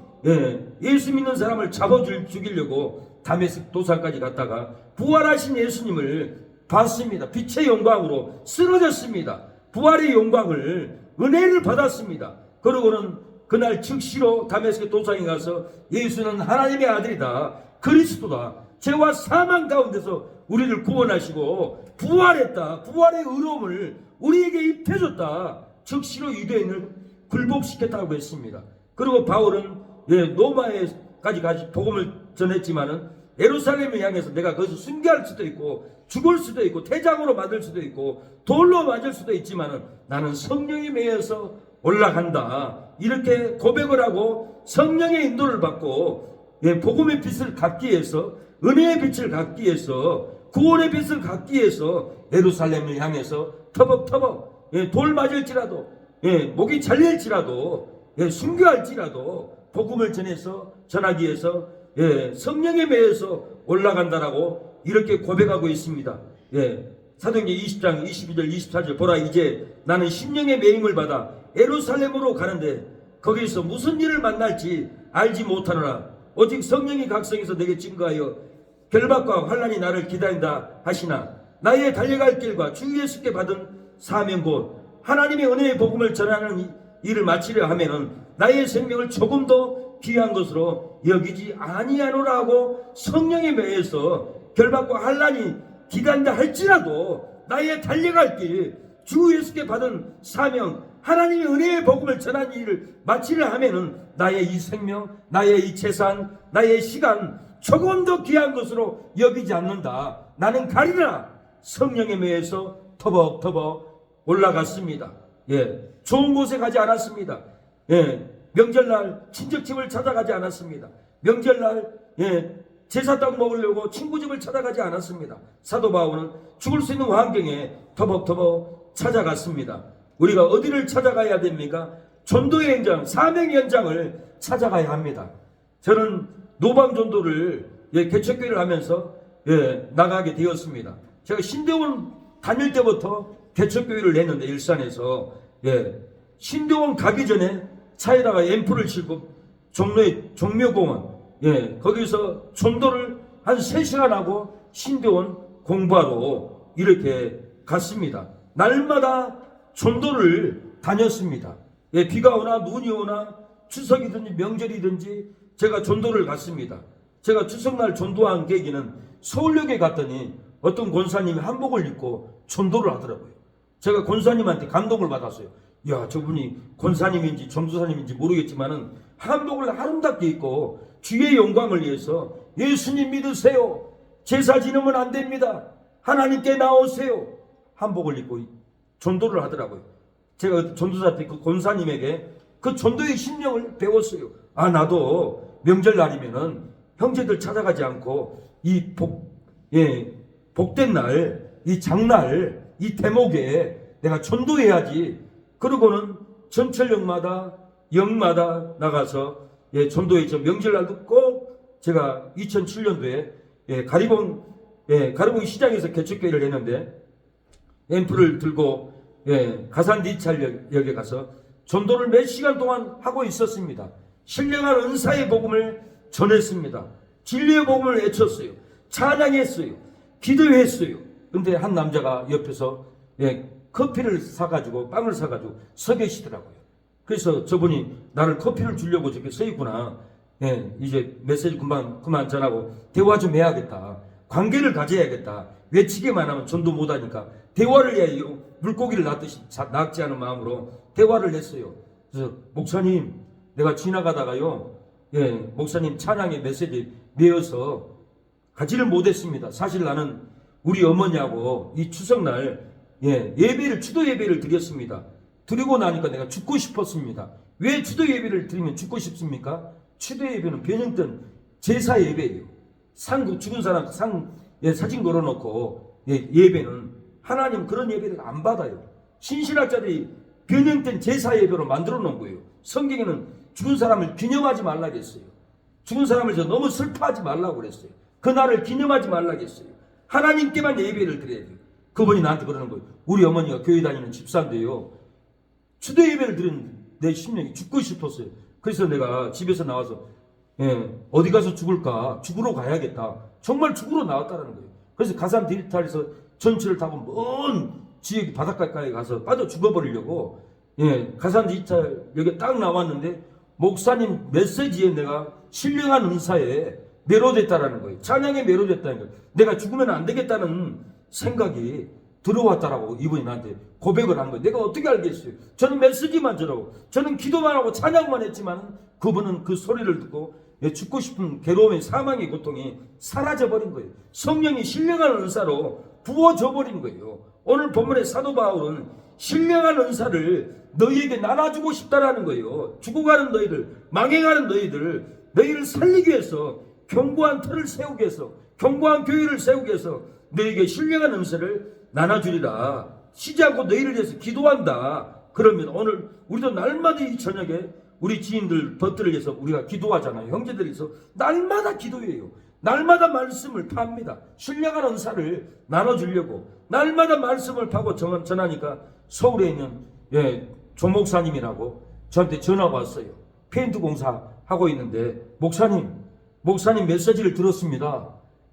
예수 믿는 사람을 죽이려고 다메섹 도상까지 갔다가 부활하신 예수님을 봤습니다. 빛의 영광으로 쓰러졌습니다. 부활의 영광을 은혜를 받았습니다. 그러고는 그날 즉시로 다메섹 도상에 가서 예수는 하나님의 아들이다, 그리스도다, 죄와 사망 가운데서 우리를 구원하시고 부활했다, 부활의 의로움을 우리에게 입혀줬다, 즉시로 유대인을 굴복시켰다고 했습니다. 그리고 바울은 로마에까지 복음을 전했지만은 예루살렘을 향해서 내가 거기서 순교할 수도 있고 죽을 수도 있고 태장으로 맞을 수도 있고 돌로 맞을 수도 있지만은 나는 성령에 매여서 올라간다, 이렇게 고백을 하고 성령의 인도를 받고 복음의 빛을 갖기 위해서, 은혜의 빛을 갖기 위해서, 구원의 빛을 갖기 위해서 예루살렘을 향해서 터벅터벅 돌 맞을지라도 목이 잘릴지라도 순교할지라도 복음을 전하기 위해서 성령에 매여서 올라간다라고 이렇게 고백하고 있습니다. 사도행전 20장 22절 24절 보라, 이제 나는 심령의 매임을 받아 예루살렘으로 가는데 거기서 무슨 일을 만날지 알지 못하노라. 오직 성령이 각성해서 내게 증거하여 결박과 환난이 나를 기다린다 하시나 나의 달려갈 길과 주 예수께 받은 사명 곧 하나님의 은혜의 복음을 전하는 일을 마치려 하면은 나의 생명을 조금 더 귀한 것으로 여기지 아니하노라 하고 성령에 매여서 결박과 환난이 기다린다 할지라도 나의 달려갈 길 주 예수께 받은 사명 하나님의 은혜의 복음을 전하는 일을 마치려 하면은 나의 이 생명, 나의 이 재산, 나의 시간 조금 더 귀한 것으로 여기지 않는다. 나는 가리라. 성령에 매여서 터벅터벅 올라갔습니다. 예, 좋은 곳에 가지 않았습니다. 예, 명절날 친척집을 찾아가지 않았습니다. 명절날 제사떡 먹으려고 친구 집을 찾아가지 않았습니다. 사도 바울은 죽을 수 있는 환경에 터벅터벅 찾아갔습니다. 우리가 어디를 찾아가야 됩니까? 전도의 현장, 사명의 현장을 찾아가야 합니다. 저는 노방전도를 개척교회를 하면서 나가게 되었습니다. 제가 신대원 다닐 때부터 개척교회를 냈는데 일산에서 신대원 가기 전에 차에다가 앰프를 싣고 종로의 종묘공원 거기서 전도를 한 3시간 하고 신대원 공부하러 이렇게 갔습니다. 날마다 전도를 다녔습니다. 비가 오나 눈이 오나 추석이든지 명절이든지 제가 전도를 갔습니다. 제가 추석날 전도한 계기는 서울역에 갔더니 어떤 권사님이 한복을 입고 전도를 하더라고요. 제가 권사님한테 감동을 받았어요. 야, 저분이 권사님인지 전도사님인지 모르겠지만은 한복을 아름답게 입고 주의 영광을 위해서 예수님 믿으세요. 제사 지내면 안 됩니다. 하나님께 나오세요. 한복을 입고 전도를 하더라고요. 제가 전도사 때 그 권사님에게 그 전도의 심령을 배웠어요. 아, 나도 명절날이면은 형제들 찾아가지 않고 이 복된 날, 이 장날, 이 대목에 내가 전도해야지. 그러고는 전철역마다 역마다 나가서 전도했죠. 명절날도 꼭 제가 2007년도에 가리봉 시장에서 개척교회를 했는데 앰프를 들고 가산 디찰역에 가서 전도를 몇 시간 동안 하고 있었습니다. 신령한 은사의 복음을 전했습니다. 진리의 복음을 외쳤어요. 찬양했어요. 기도했어요. 근데 한 남자가 옆에서 커피를 사가지고 빵을 사가지고 서 계시더라고요. 그래서 저분이 나를 커피를 주려고 저렇게 서 있구나. 이제 메시지 그만 전하고 대화 좀 해야겠다. 관계를 가져야겠다. 외치기만 하면 전도 못하니까 대화를 해야 물고기를 낚듯이 낚지 않은 마음으로 대화를 했어요. 그래서 목사님, 내가 지나가다가요, 목사님 찬양의 메시지 메어서 가지를 못했습니다. 사실 나는 우리 어머니하고 이 추석날 추도 예배를 드렸습니다. 드리고 나니까 내가 죽고 싶었습니다. 왜 추도 예배를 드리면 죽고 싶습니까? 추도 예배는 변형된 제사 예배예요. 죽은 사람 사진 걸어놓고 예배는 하나님 그런 예배를 안 받아요. 신신학자들이 변형된 제사 예배로 만들어 놓은 거예요. 성경에는 죽은 사람을 기념하지 말라고 했어요. 죽은 사람을 너무 슬퍼하지 말라고 그랬어요. 그날을 기념하지 말라고 했어요. 하나님께만 예배를 드려야 돼요. 그분이 나한테 그러는 거예요. 우리 어머니가 교회 다니는 집사인데요, 추도 예배를 드린 내 심령이 죽고 싶었어요. 그래서 내가 집에서 나와서 어디 가서 죽을까? 죽으러 가야겠다. 정말 죽으러 나왔다는 거예요. 그래서 가산 디지털에서 전철을 타고 먼 지역 바닷가까지 가서 빠져 죽어버리려고 가산 디지털 여기 딱 나왔는데 목사님 메시지에 내가 신령한 은사에 매료됐다라는 거예요. 찬양에 매료됐다는 거예요. 내가 죽으면 안 되겠다는 생각이 들어왔다라고 이분이 나한테 고백을 한 거예요. 내가 어떻게 알겠어요? 저는 메시지만 전하고 저는 기도만 하고 찬양만 했지만 그분은 그 소리를 듣고 죽고 싶은 괴로움의 사망의 고통이 사라져버린 거예요. 성령이 신령한 은사로 부어져 버린 거예요. 오늘 본문의 사도 바울은 신령한 은사를 너희에게 나눠주고 싶다라는 거예요. 죽어가는 너희들, 망해가는 너희를 살리기 위해서 견고한 틀을 세우기 위해서, 견고한 교회를 세우기 위해서 너희에게 신령한 은사를 나눠주리라. 쉬지 않고 너희를 위해서 기도한다. 그러면 오늘 우리도 날마다 이 저녁에 우리 지인들 벗들을 위해서 우리가 기도하잖아요. 형제들이 있어 날마다 기도해요. 날마다 말씀을 팝니다. 신령한 은사를 나눠주려고 날마다 말씀을 파고 전하니까 서울에 있는 조 목사님이라고 저한테 전화가 왔어요. 페인트 공사 하고 있는데 목사님 메시지를 들었습니다.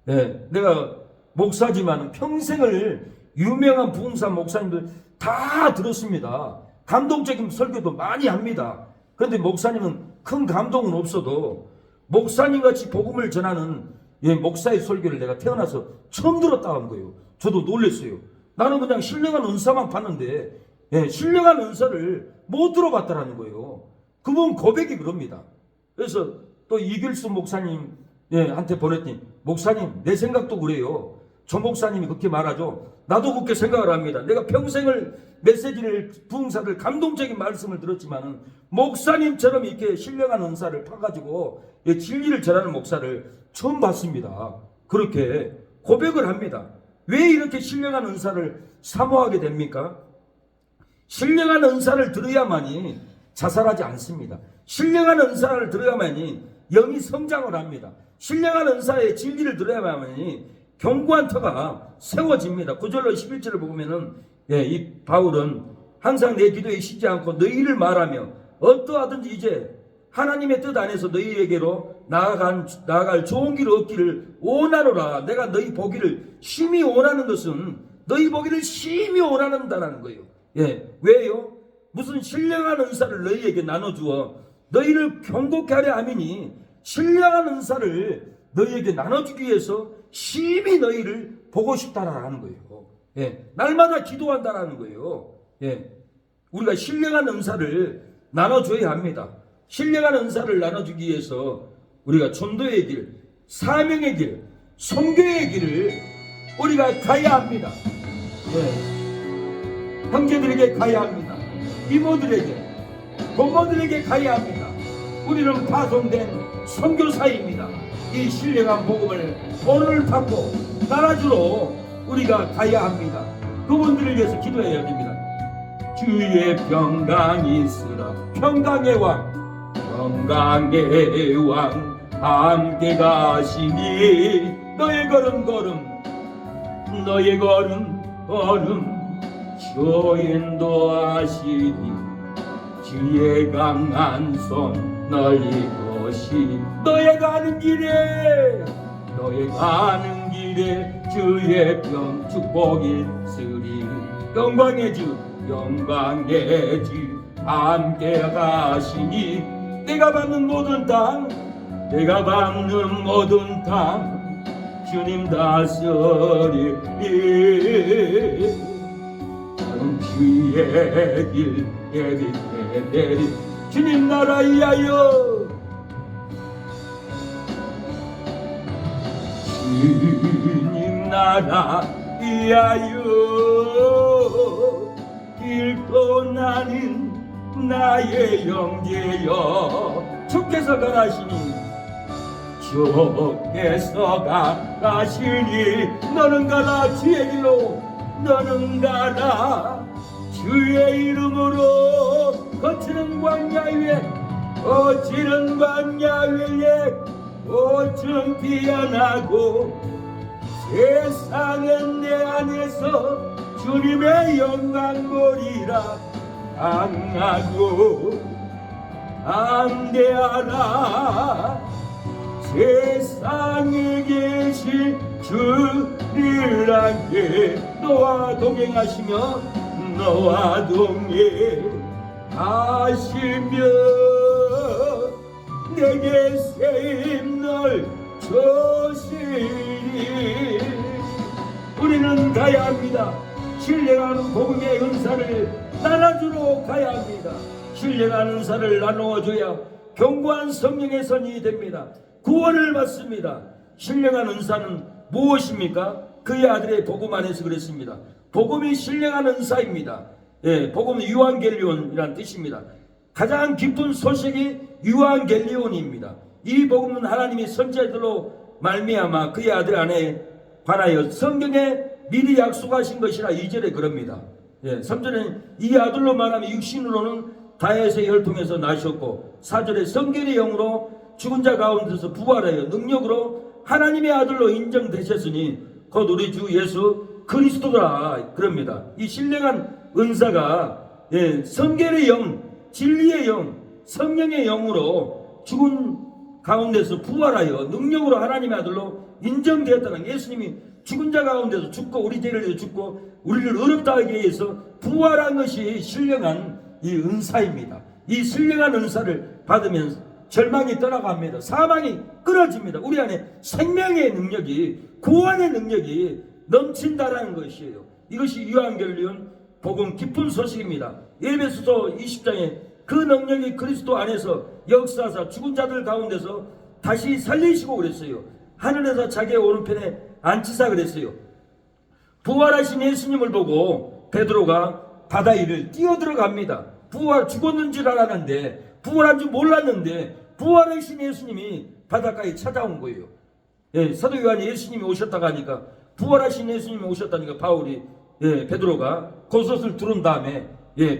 예, 내가 목사지만 평생을 유명한 부흥사 목사님들 다 들었습니다. 감동적인 설교도 많이 합니다. 그런데 목사님은 큰 감동은 없어도 목사님같이 복음을 전하는 목사의 설교를 내가 태어나서 처음 들었다는 거예요. 저도 놀랐어요. 나는 그냥 신령한 은사만 봤는데 신령한 은사를 못 들어봤다라는 거예요. 그분 고백이 그럽니다. 그래서 또 이길수 목사님 한테 보냈더니 목사님 내 생각도 그래요. 조 목사님이 그렇게 말하죠. 나도 그렇게 생각을 합니다. 내가 평생을 메시지를 부흥사를 감동적인 말씀을 들었지만은 목사님처럼 이렇게 신령한 은사를 파가지고 진리를 전하는 목사를 처음 봤습니다. 그렇게 고백을 합니다. 왜 이렇게 신령한 은사를 사모하게 됩니까? 신령한 은사를 들어야만이 자살하지 않습니다. 신령한 은사를 들어야만이 영이 성장을 합니다. 신령한 은사의 진리를 들어야만이 견고한 터가 세워집니다. 9절로 11절을 보면은 이 바울은 항상 내 기도에 쉬지 않고 너희를 말하며 어떠하든지 이제 하나님의 뜻 안에서 너희에게로 나아갈 좋은 길을 얻기를 원하노라. 내가 너희 보기를 심히 원하는 것은 너희 보기를 심히 원한다는 거예요. 왜요? 무슨 신령한 은사를 너희에게 나눠주어 너희를 경고케 하려 함이니 신령한 은사를 너희에게 나눠주기 위해서 심히 너희를 보고 싶다라는 거예요. 날마다 기도한다라는 거예요. 우리가 신령한 은사를 나눠줘야 합니다. 신령한 은사를 나눠주기 위해서 우리가 전도의 길, 사명의 길, 선교의 길을 우리가 가야 합니다. 형제들에게 가야 합니다. 이모들에게, 고모들에게 가야 합니다. 우리는 파송된 선교사입니다. 이 신령한 복음을 오늘 받고 나라주로 우리가 가야 합니다. 그분들을 위해서 기도해야 됩니다. 주의 평강이 있으라. 평강의 왕, 평강의 왕 함께 가시니 너의 걸음 너의 걸음 주 인도하시니 주의 강한 손 너희 것이 너의 가는 길에 주의 평 축복이 있으리. 영광의 주 함께 가시니 내가 받는 모든 땅 주님 다스리리. 나는 주의 길 예비되리. 주님 나라 위하여 주님 나라 위하여 길 떠나는 나의 형제여. 주께서 가라시니 너는 가라 주의 길로 너는 가라 주의 이름으로 거치는 광야 위에 꽃은 피어나고 세상은 내 안에서 주님의 영광 보리라. 강하고 담대하라. 세상에 계신 주를 함께 너와 동행하시며 너와 동행하시며 내게 세임 널 주시리. 우리는 가야 합니다. 신령한 복음의 은사를 나눠주러 가야 합니다. 신령한 은사를 나누어줘야 견고한 성령의 선이 됩니다. 구원을 받습니다. 신령한 은사는 무엇입니까? 그의 아들의 복음 안에서 그랬습니다. 복음이 신령한 은사입니다. 복음은 유한겔리온이라는 뜻입니다. 가장 깊은 소식이 유한겔리온입니다. 이 복음은 하나님이 선지자들로 말미암아 그의 아들 안에 관하여 성경에 미리 약속하신 것이라 2절에 그럽니다. 3절에는 이 아들로 말하면 육신으로는 다윗의 혈통에서 나셨고 4절에 성결의 영으로 죽은 자 가운데서 부활하여 능력으로 하나님의 아들로 인정되셨으니 곧 우리 주 예수 그리스도라 그럽니다. 이 신령한 은사가 성결의 영, 진리의 영, 성령의 영으로 죽은 가운데서 부활하여 능력으로 하나님의 아들로 인정되었다는, 예수님이 죽은 자 가운데서 죽고 우리 죄를 위해 죽고 우리를 의롭다 하기 위해서 부활한 것이 신령한 이 은사입니다. 이 신령한 은사를 받으면 절망이 떠나갑니다. 사망이 끊어집니다. 우리 안에 생명의 능력이, 구원의 능력이 넘친다라는 것이에요. 이것이 요한계시록 복음 기쁜 소식입니다. 에베소서 20장에 그 능력이 그리스도 안에서 역사하사 죽은 자들 가운데서 다시 살리시고 그랬어요. 하늘에서 자기의 오른편에 앉히사 그랬어요. 부활하신 예수님을 보고 베드로가 바다 위를 뛰어들어갑니다. 죽었는 줄 알았는데, 부활한 줄 몰랐는데 부활하신 예수님이 바닷가에 찾아온 거예요. 사도 요한이 예수님이 오셨다가 하니까, 부활하신 예수님이 오셨다니까 바울이 베드로가 겉옷을 두른 다음에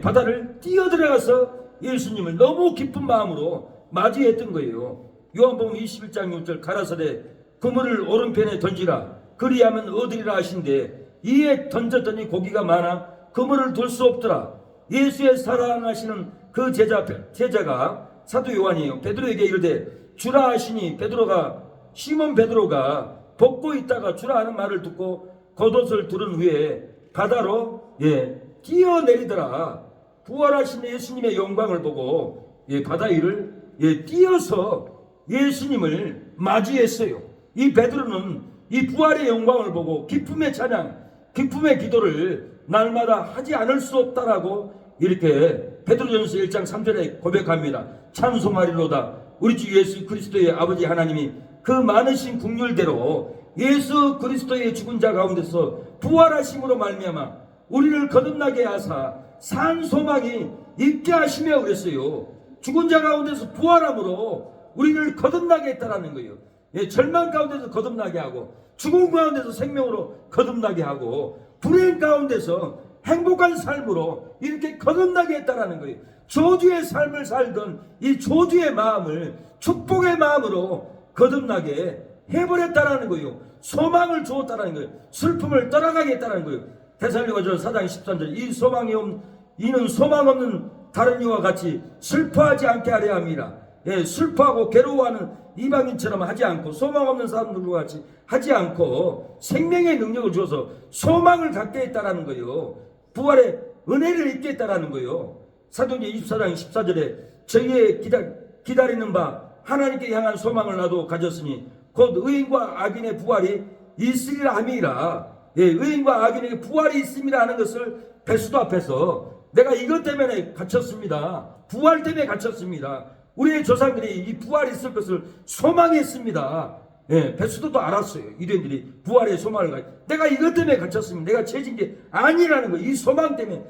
바다를 뛰어들어가서 예수님을 너무 기쁜 마음으로 맞이했던 거예요. 요한복음 21장 6절 가라사대 그물을 오른편에 던지라 그리하면 얻으리라 하신데, 이에 던졌더니 고기가 많아 그물을 둘 수 없더라. 예수의 사랑하시는 그 제자가 사도 요한이요 베드로에게 이르되 주라 하시니, 베드로가 시몬 베드로가 벗고 있다가 주라 하는 말을 듣고 겉옷을 두른 후에 바다로 뛰어내리더라. 부활하신 예수님의 영광을 보고 바다 위를 뛰어서 예수님을 맞이했어요. 이 베드로는 이 부활의 영광을 보고 기쁨의 찬양, 기쁨의 기도를 날마다 하지 않을 수 없다라고 이렇게 베드로전서 1장 3절에 고백합니다. 찬송하리로다. 우리 주 예수 그리스도의 아버지 하나님이 그 많으신 긍휼대로 예수 그리스도의 죽은 자 가운데서 부활하심으로 말미암아 우리를 거듭나게 하사 산 소망이 있게 하시며 그랬어요. 죽은 자 가운데서 부활함으로 우리를 거듭나게 했다라는 거예요. 절망 가운데서 거듭나게 하고, 죽음 가운데서 생명으로 거듭나게 하고, 불행 가운데서 행복한 삶으로 이렇게 거듭나게 했다라는 거예요. 저주의 삶을 살던 이 저주의 마음을 축복의 마음으로 거듭나게 해버렸다라는 거예요. 소망을 주었다라는 거예요. 슬픔을 떠나가게 했다라는 거예요. 데살로니가전서 4장 13절 이는 소망 없는 다른 이와 같이 슬퍼하지 않게 하려 함이라. 슬퍼하고 괴로워하는 이방인처럼 하지 않고, 소망 없는 사람들과 같이 하지 않고 생명의 능력을 주어서 소망을 갖게 했다라는 거예요. 부활의 은혜를 입게 했다라는 거예요. 사도행전 24장 14절에 저희의 기다리는 바 하나님께 향한 소망을 나도 가졌으니 곧 의인과 악인의 부활이 있으리라 함이라. 의인과 악인에게 부활이 있음이라 하는 것을 베스도 앞에서 내가 이것 때문에 갇혔습니다. 부활 때문에 갇혔습니다. 우리의 조상들이 이 부활이 있을 것을 소망했습니다. 베스도도 알았어요. 유대인들이 부활의 소망을 가지고 내가 이것 때문에 갇혔습니다. 내가 죄진 게 아니라는 거예요. 이 소망 때문에.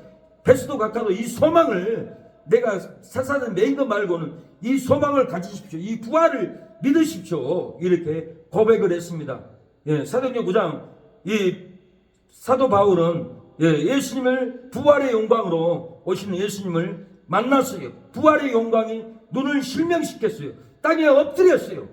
베스도 각하도 이 소망을, 내가 사사는 메인 것 말고는 이 소망을 가지십시오. 이 부활을 믿으십시오. 이렇게 고백을 했습니다. 사도행전 9장 이 사도 바울은 예수님을, 부활의 영광으로 오시는 예수님을 만났어요. 부활의 영광이 눈을 실명시켰어요. 땅에 엎드렸어요.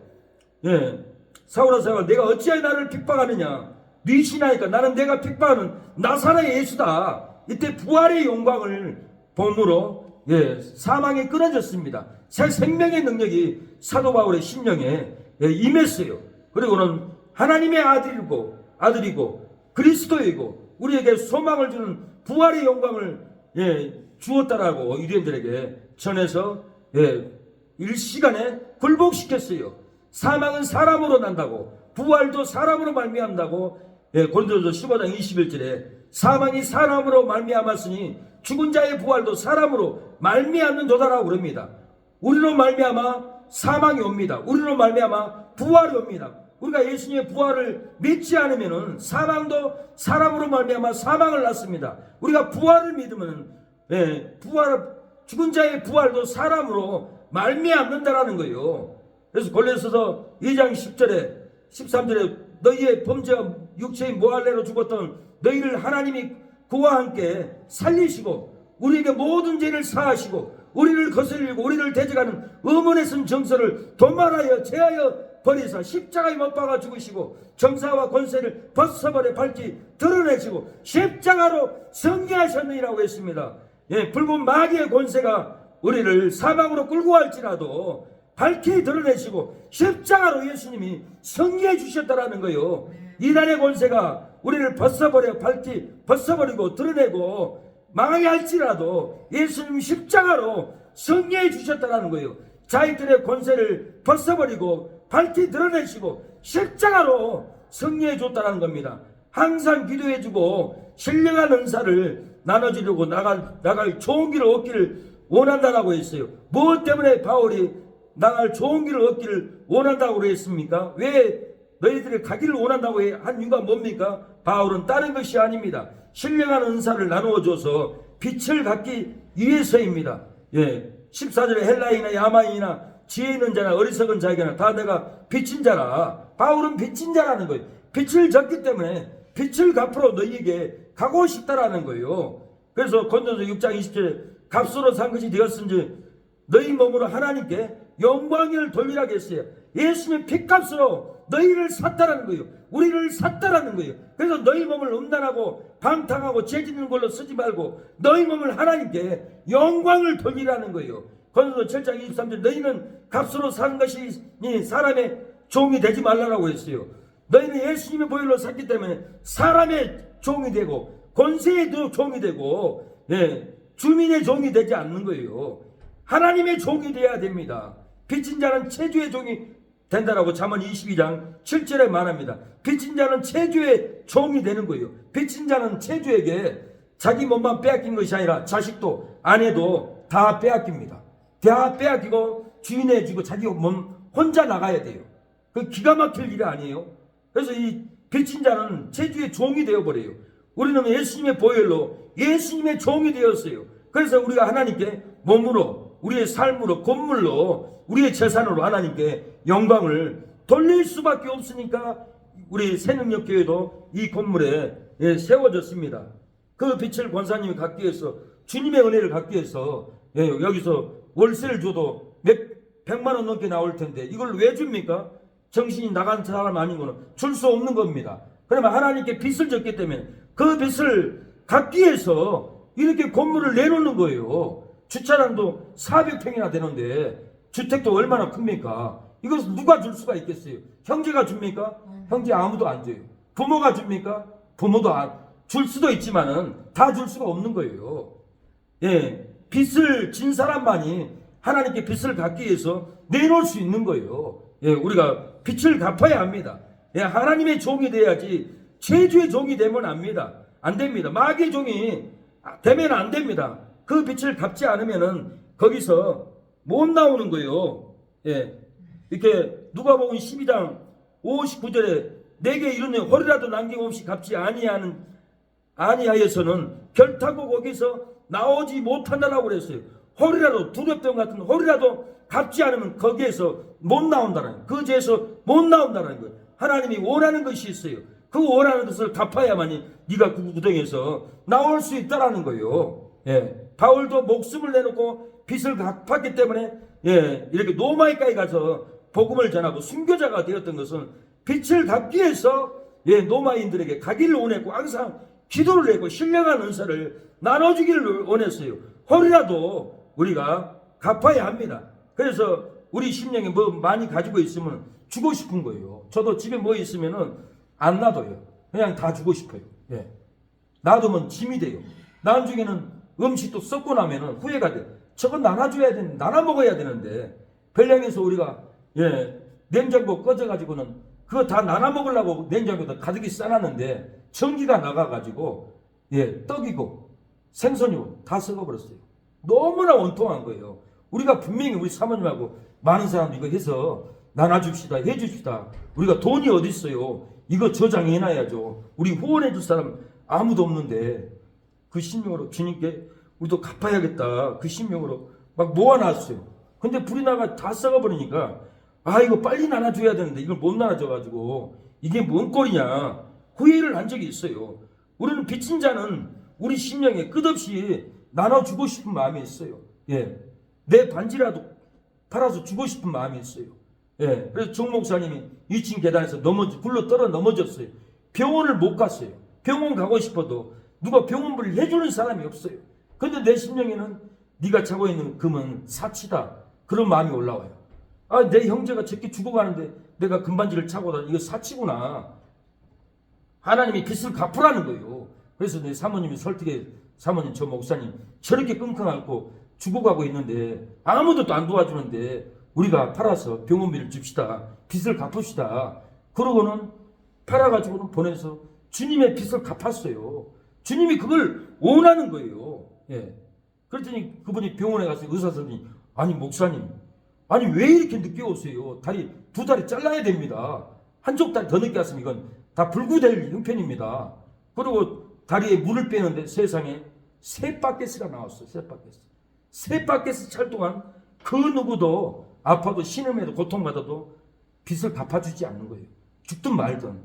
사울아 사울아 내가 어찌하여 나를 핍박하느냐. 네 신하니까 나는 내가 핍박하는 나사렛의 예수다. 이때 부활의 영광을 본으로 사망이 끊어졌습니다. 새 생명의 능력이 사도 바울의 심령에 임했어요. 그리고는 하나님의 아들이고 그리스도이고 우리에게 소망을 주는 부활의 영광을 주었다라고 유대인들에게 전해서 일시간에 굴복시켰어요. 사망은 사람으로 난다고, 부활도 사람으로 말미암다고 고린도전서 15장 21절에 사망이 사람으로 말미암았으니 죽은 자의 부활도 사람으로 말미암는도다라고 그럽니다. 우리로 말미암아 사망이 옵니다. 우리로 말미암아 부활이 옵니다. 우리가 예수님의 부활을 믿지 않으면은 사망도 사람으로 말미암아 사망을 낳습니다. 우리가 부활을 믿으면 죽은 자의 부활도 사람으로 말미암는다라는 거예요. 그래서 골로새서 2장 10절에 13절에 너희의 범죄와 육체의 모할례로 죽었던 너희를 하나님이 그와 함께 살리시고 우리에게 모든 죄를 사하시고 우리를 거슬리고 우리를 대적하는 음원에 쓴 정서를 도말하여 제하여 버리사 십자가에 못 박아 죽으시고 정사와 권세를 벗어버려 밝히 드러내시고 십자가로 승리하셨느니라고 했습니다. 붉은 마귀의 권세가 우리를 사망으로 끌고 갈지라도 밝히 드러내시고 십자가로 예수님이 승리해 주셨다라는 거예요. 이단의 권세가 우리를 밝히 벗어버리고 드러내고 망하게 할지라도 예수님이 십자가로 승리해 주셨다라는 거예요. 자기들의 권세를 벗어버리고 밝히 드러내시고 십자가로 승리해 줬다는 겁니다. 항상 기도해주고 신령한 은사를 나눠주려고 나갈 좋은 길을 얻기를 원한다라고 했어요. 무엇 때문에 바울이 나갈 좋은 길을 얻기를 원한다고 그랬습니까? 왜 너희들이 가기를 원한다고 한 이유가 뭡니까? 바울은 다른 것이 아닙니다. 신령한 은사를 나누어줘서 빛을 갖기 위해서입니다. 14절에 헬라인이나 야마인이나 지혜 있는 자나 어리석은 자에게나 다 내가 빚진 자라. 바울은 빚진 자라는 거예요. 빚을 졌기 때문에 빚을 갚으러 너희에게 가고 싶다라는 거예요. 그래서 고린도서 6장 20절에 값으로 산 것이 되었은지 너희 몸으로 하나님께 영광을 돌리라 했어요. 예수님의 핏값으로 너희를 샀다라는 거예요. 우리를 샀다라는 거예요. 그래서 너희 몸을 음란하고 방탕하고 죄짓는 걸로 쓰지 말고 너희 몸을 하나님께 영광을 돌리라는 거예요. 고린도서 7장 23절 너희는 값으로 산 것이니 사람의 종이 되지 말라라고 했어요. 너희는 예수님의 보혈로 샀기 때문에 사람의 종이 되고 권세의 종이 되고 주민의 종이 되지 않는 거예요. 하나님의 종이 되어야 됩니다. 빚진 자는 체주의 종이 된다라고 잠언 22장 7절에 말합니다. 빚진 자는 체주의 종이 되는 거예요. 빚진 자는 체주에게 자기 몸만 빼앗긴 것이 아니라 자식도 아내도 다 빼앗깁니다. 다 빼앗기고 주인해 주고 자기 몸 혼자 나가야 돼요. 그 기가 막힐 일이 아니에요. 그래서 이 빚진 자는 체주의 종이 되어버려요. 우리는 예수님의 보혈로 예수님의 종이 되었어요. 그래서 우리가 하나님께 몸으로 우리의 삶으로 건물로 우리의 재산으로 하나님께 영광을 돌릴 수밖에 없으니까 우리 새능력교회도 이 건물에 세워졌습니다. 그 빛을 권사님이 갖기 위해서 주님의 은혜를 갖기 위해서 여기서 월세를 줘도 백만 원 넘게 나올 텐데 이걸 왜 줍니까? 정신이 나간 사람 아니고는 줄 수 없는 겁니다. 그러면 하나님께 빚을 졌기 때문에 그 빚을 갚기 위해서 이렇게 건물을 내놓는 거예요. 주차장도 400평이나 되는데 주택도 얼마나 큽니까? 이것을 누가 줄 수가 있겠어요? 형제가 줍니까? 형제 아무도 안 줘요. 부모가 줍니까? 부모도 줄 수도 있지만은 다 줄 수가 없는 거예요. 빚을 진 사람만이 하나님께 빚을 갚기 위해서 내놓을 수 있는 거예요. 우리가 빚을 갚아야 합니다. 하나님의 종이 돼야지 죄주의 종이 되면 안 됩니다. 마귀의 종이 되면 안 됩니다. 그 빚을 갚지 않으면은 거기서 못 나오는 거예요. 이렇게 누가복음 12장 59절에 내게 이르는 허리라도 남김없이 갚지 아니하여서는 결타고 거기서 나오지 못한다라고 그랬어요. 허리라도 두렵던 같은 허리라도 갚지 않으면 거기에서 못 나온다는 거예요. 그 죄에서 못 나온다는 거예요. 하나님이 원하는 것이 있어요. 그 원하는 것을 갚아야만이 네가 그 구덩이에서 나올 수 있다라는 거예요. 바울도 목숨을 내놓고 빚을 갚았기 때문에 이렇게 노마이까지 가서 복음을 전하고 순교자가 되었던 것은 빚을 갚기 위해서 노마인들에게 가기를 원했고 항상 기도를 했고 신령한 은사를 나눠주기를 원했어요. 허리라도 우리가 갚아야 합니다. 그래서 우리 심령에 뭐 많이 가지고 있으면 주고 싶은 거예요. 저도 집에 뭐 있으면은 안 놔둬요. 그냥 다 주고 싶어요. 놔두면 짐이 돼요. 나중에는 음식도 썩고 나면은 후회가 돼. 저건 나눠줘야 되는데, 나눠 먹어야 되는데, 별량에서 우리가, 냉장고 꺼져가지고는 그거 다 나눠 먹으려고 냉장고에다 가득히 싸놨는데, 전기가 나가가지고, 떡이고, 생선이고, 다 썩어버렸어요. 너무나 원통한 거예요. 우리가 분명히 우리 사모님하고 많은 사람들 이거 해서 나눠줍시다, 해줍시다. 우리가 돈이 어디 있어요? 이거 저장해놔야죠. 우리 후원해줄 사람 아무도 없는데, 그 신명으로 주님께 우리도 갚아야겠다. 그 신명으로 막 모아놨어요. 근데 불이 나가 다 썩어버리니까 이거 빨리 나눠줘야 되는데 이걸 못 나눠줘가지고 이게 뭔 꼴이냐 후회를 한 적이 있어요. 우리는 빚진 자는 우리 심령에 끝없이 나눠주고 싶은 마음이 있어요. 내 반지라도 팔아서 주고 싶은 마음이 있어요. 그래서 정 목사님이 2층 계단에서 굴러 떨어 넘어졌어요. 병원을 못 갔어요. 병원 가고 싶어도 누가 병원비를 해주는 사람이 없어요. 근데 내 심령에는 네가 차고 있는 금은 사치다. 그런 마음이 올라와요. 아, 내 형제가 저렇게 죽어가는데 내가 금반지를 차고 다니, 이거 사치구나. 하나님이 빚을 갚으라는 거예요. 그래서 내 사모님이 설득해, 사모님, 저 목사님 저렇게 끙끙 앓고 죽어가고 있는데 아무도 또 안 도와주는데 우리가 팔아서 병원비를 줍시다. 빚을 갚읍시다. 그러고는 팔아가지고는 보내서 주님의 빚을 갚았어요. 주님이 그걸 원하는 거예요. 예. 그랬더니 그분이 병원에 가서 의사 선생님이, 아니 목사님, 아니 왜 이렇게 늦게 오세요? 다리 두 다리 잘라야 됩니다. 한쪽 다리 더 늦게 왔으면 이건 다 불구될 형편입니다. 그리고 다리에 물을 빼는데 세상에 쇠바켓스가 나왔어요. 쇠바켓스 찰 동안 그 누구도 아파도 신음해도 고통받아도 빚을 갚아주지 않는 거예요. 죽든 말든.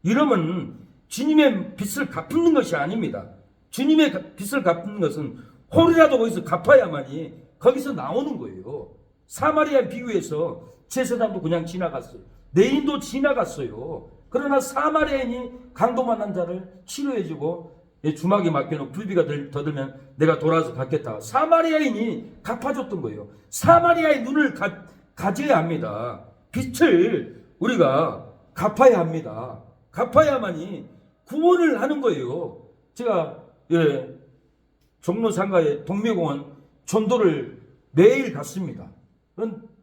이러면 주님의 빚을 갚는 것이 아닙니다. 주님의 빚을 갚는 것은 홀이라도 거기서 갚아야만이 거기서 나오는 거예요. 사마리아 비유에서 제사장도 그냥 지나갔어요. 내인도 지나갔어요. 그러나 사마리아인이 강도 만난 자를 치료해주고 주막에 맡겨놓고 불비가 더 들면 내가 돌아와서 갚겠다. 사마리아인이 갚아줬던 거예요. 사마리아의 눈을 가져야 합니다. 빚을 우리가 갚아야 합니다. 갚아야만이 구원을 하는 거예요. 제가 종로 상가의 동묘공원 전도를 매일 갔습니다.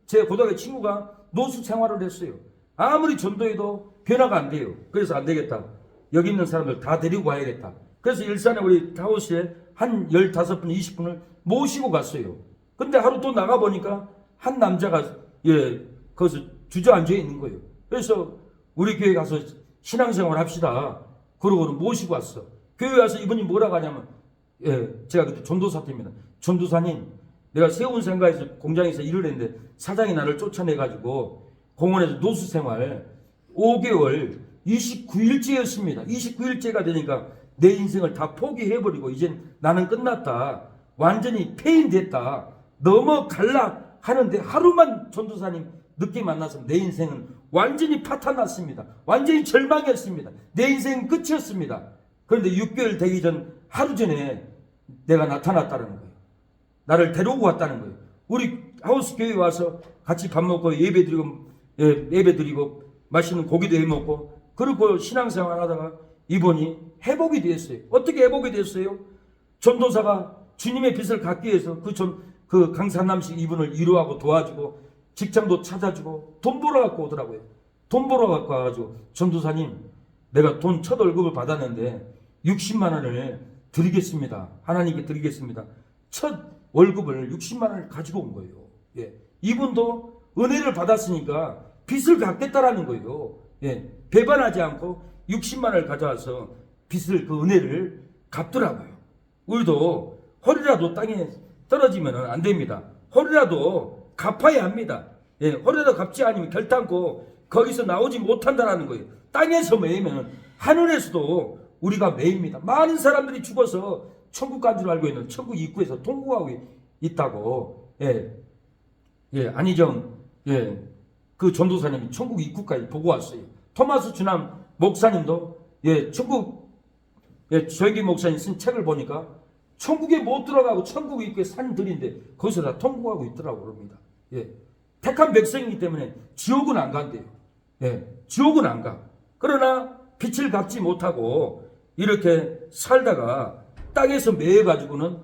제 고등학교 친구가 노수 생활을 했어요. 아무리 전도해도 변화가 안 돼요. 그래서 안 되겠다. 여기 있는 사람들 다 데리고 가야겠다. 그래서 일산에 우리 타우스에 한 15분, 20분을 모시고 갔어요. 근데 하루 또 나가보니까 한 남자가 거기서 주저앉아 있는 거예요. 그래서 우리 교회 가서 신앙생활 합시다. 그러고는 모시고 왔어. 교회 와서 이분이 뭐라고 하냐면, 제가 그때 전도사 때입니다. 전도사님, 내가 세운생가에서 공장에서 일을 했는데 사장이 나를 쫓아내가지고 공원에서 노수생활 5개월 29일째였습니다. 29일째가 되니까 내 인생을 다 포기해버리고 이젠 나는 끝났다. 완전히 폐인됐다. 넘어갈라 하는데 하루만 전도사님 늦게 만나서 내 인생은 완전히 파탄났습니다. 완전히 절망이었습니다. 내 인생은 끝이었습니다. 그런데 6개월 되기 전 하루 전에 내가 나타났다는 거예요. 나를 데려오고 왔다는 거예요. 우리 하우스 교회에 와서 같이 밥 먹고 예배 드리고 맛있는 고기도 해 먹고 그리고 신앙생활 하다가 이분이 회복이 됐어요. 어떻게 회복이 됐어요? 전도사가 주님의 빚을 갚기 위해서 그 강산남식 이분을 위로하고 도와주고 직장도 찾아주고 돈 벌어 갖고 오더라고요. 돈 벌어 갖고 와가지고 전도사님, 내가 돈 첫 월급을 받았는데 60만 원을 드리겠습니다. 하나님께 드리겠습니다. 첫 월급을 60만 원을 가지고 온 거예요. 이분도 은혜를 받았으니까 빚을 갚겠다라는 거예요. 배반하지 않고 60만 원을 가져와서 빚을, 그 은혜를 갚더라고요. 우리도 허리라도 땅에 떨어지면 안 됩니다. 허리라도 갚아야 합니다. 허리라도 갚지 않으면 결단코 거기서 나오지 못한다라는 거예요. 땅에서 매이면 하늘에서도 우리가 매입니다. 많은 사람들이 죽어서 천국 간 줄 알고 있는 천국 입구에서 통곡하고 있다고. 안희정 그 전도사님이 천국 입구까지 보고 왔어요. 토마스 주남 목사님도 천국 조영기 목사님 쓴 책을 보니까 천국에 못 들어가고 천국 입구에 산들인데 거기서 다 통곡하고 있더라고 그럽니다. 택한 백성이기 때문에 지옥은 안 간대요. 지옥은 안 가. 그러나 빛을 갚지 못하고 이렇게 살다가 땅에서 매여가지고는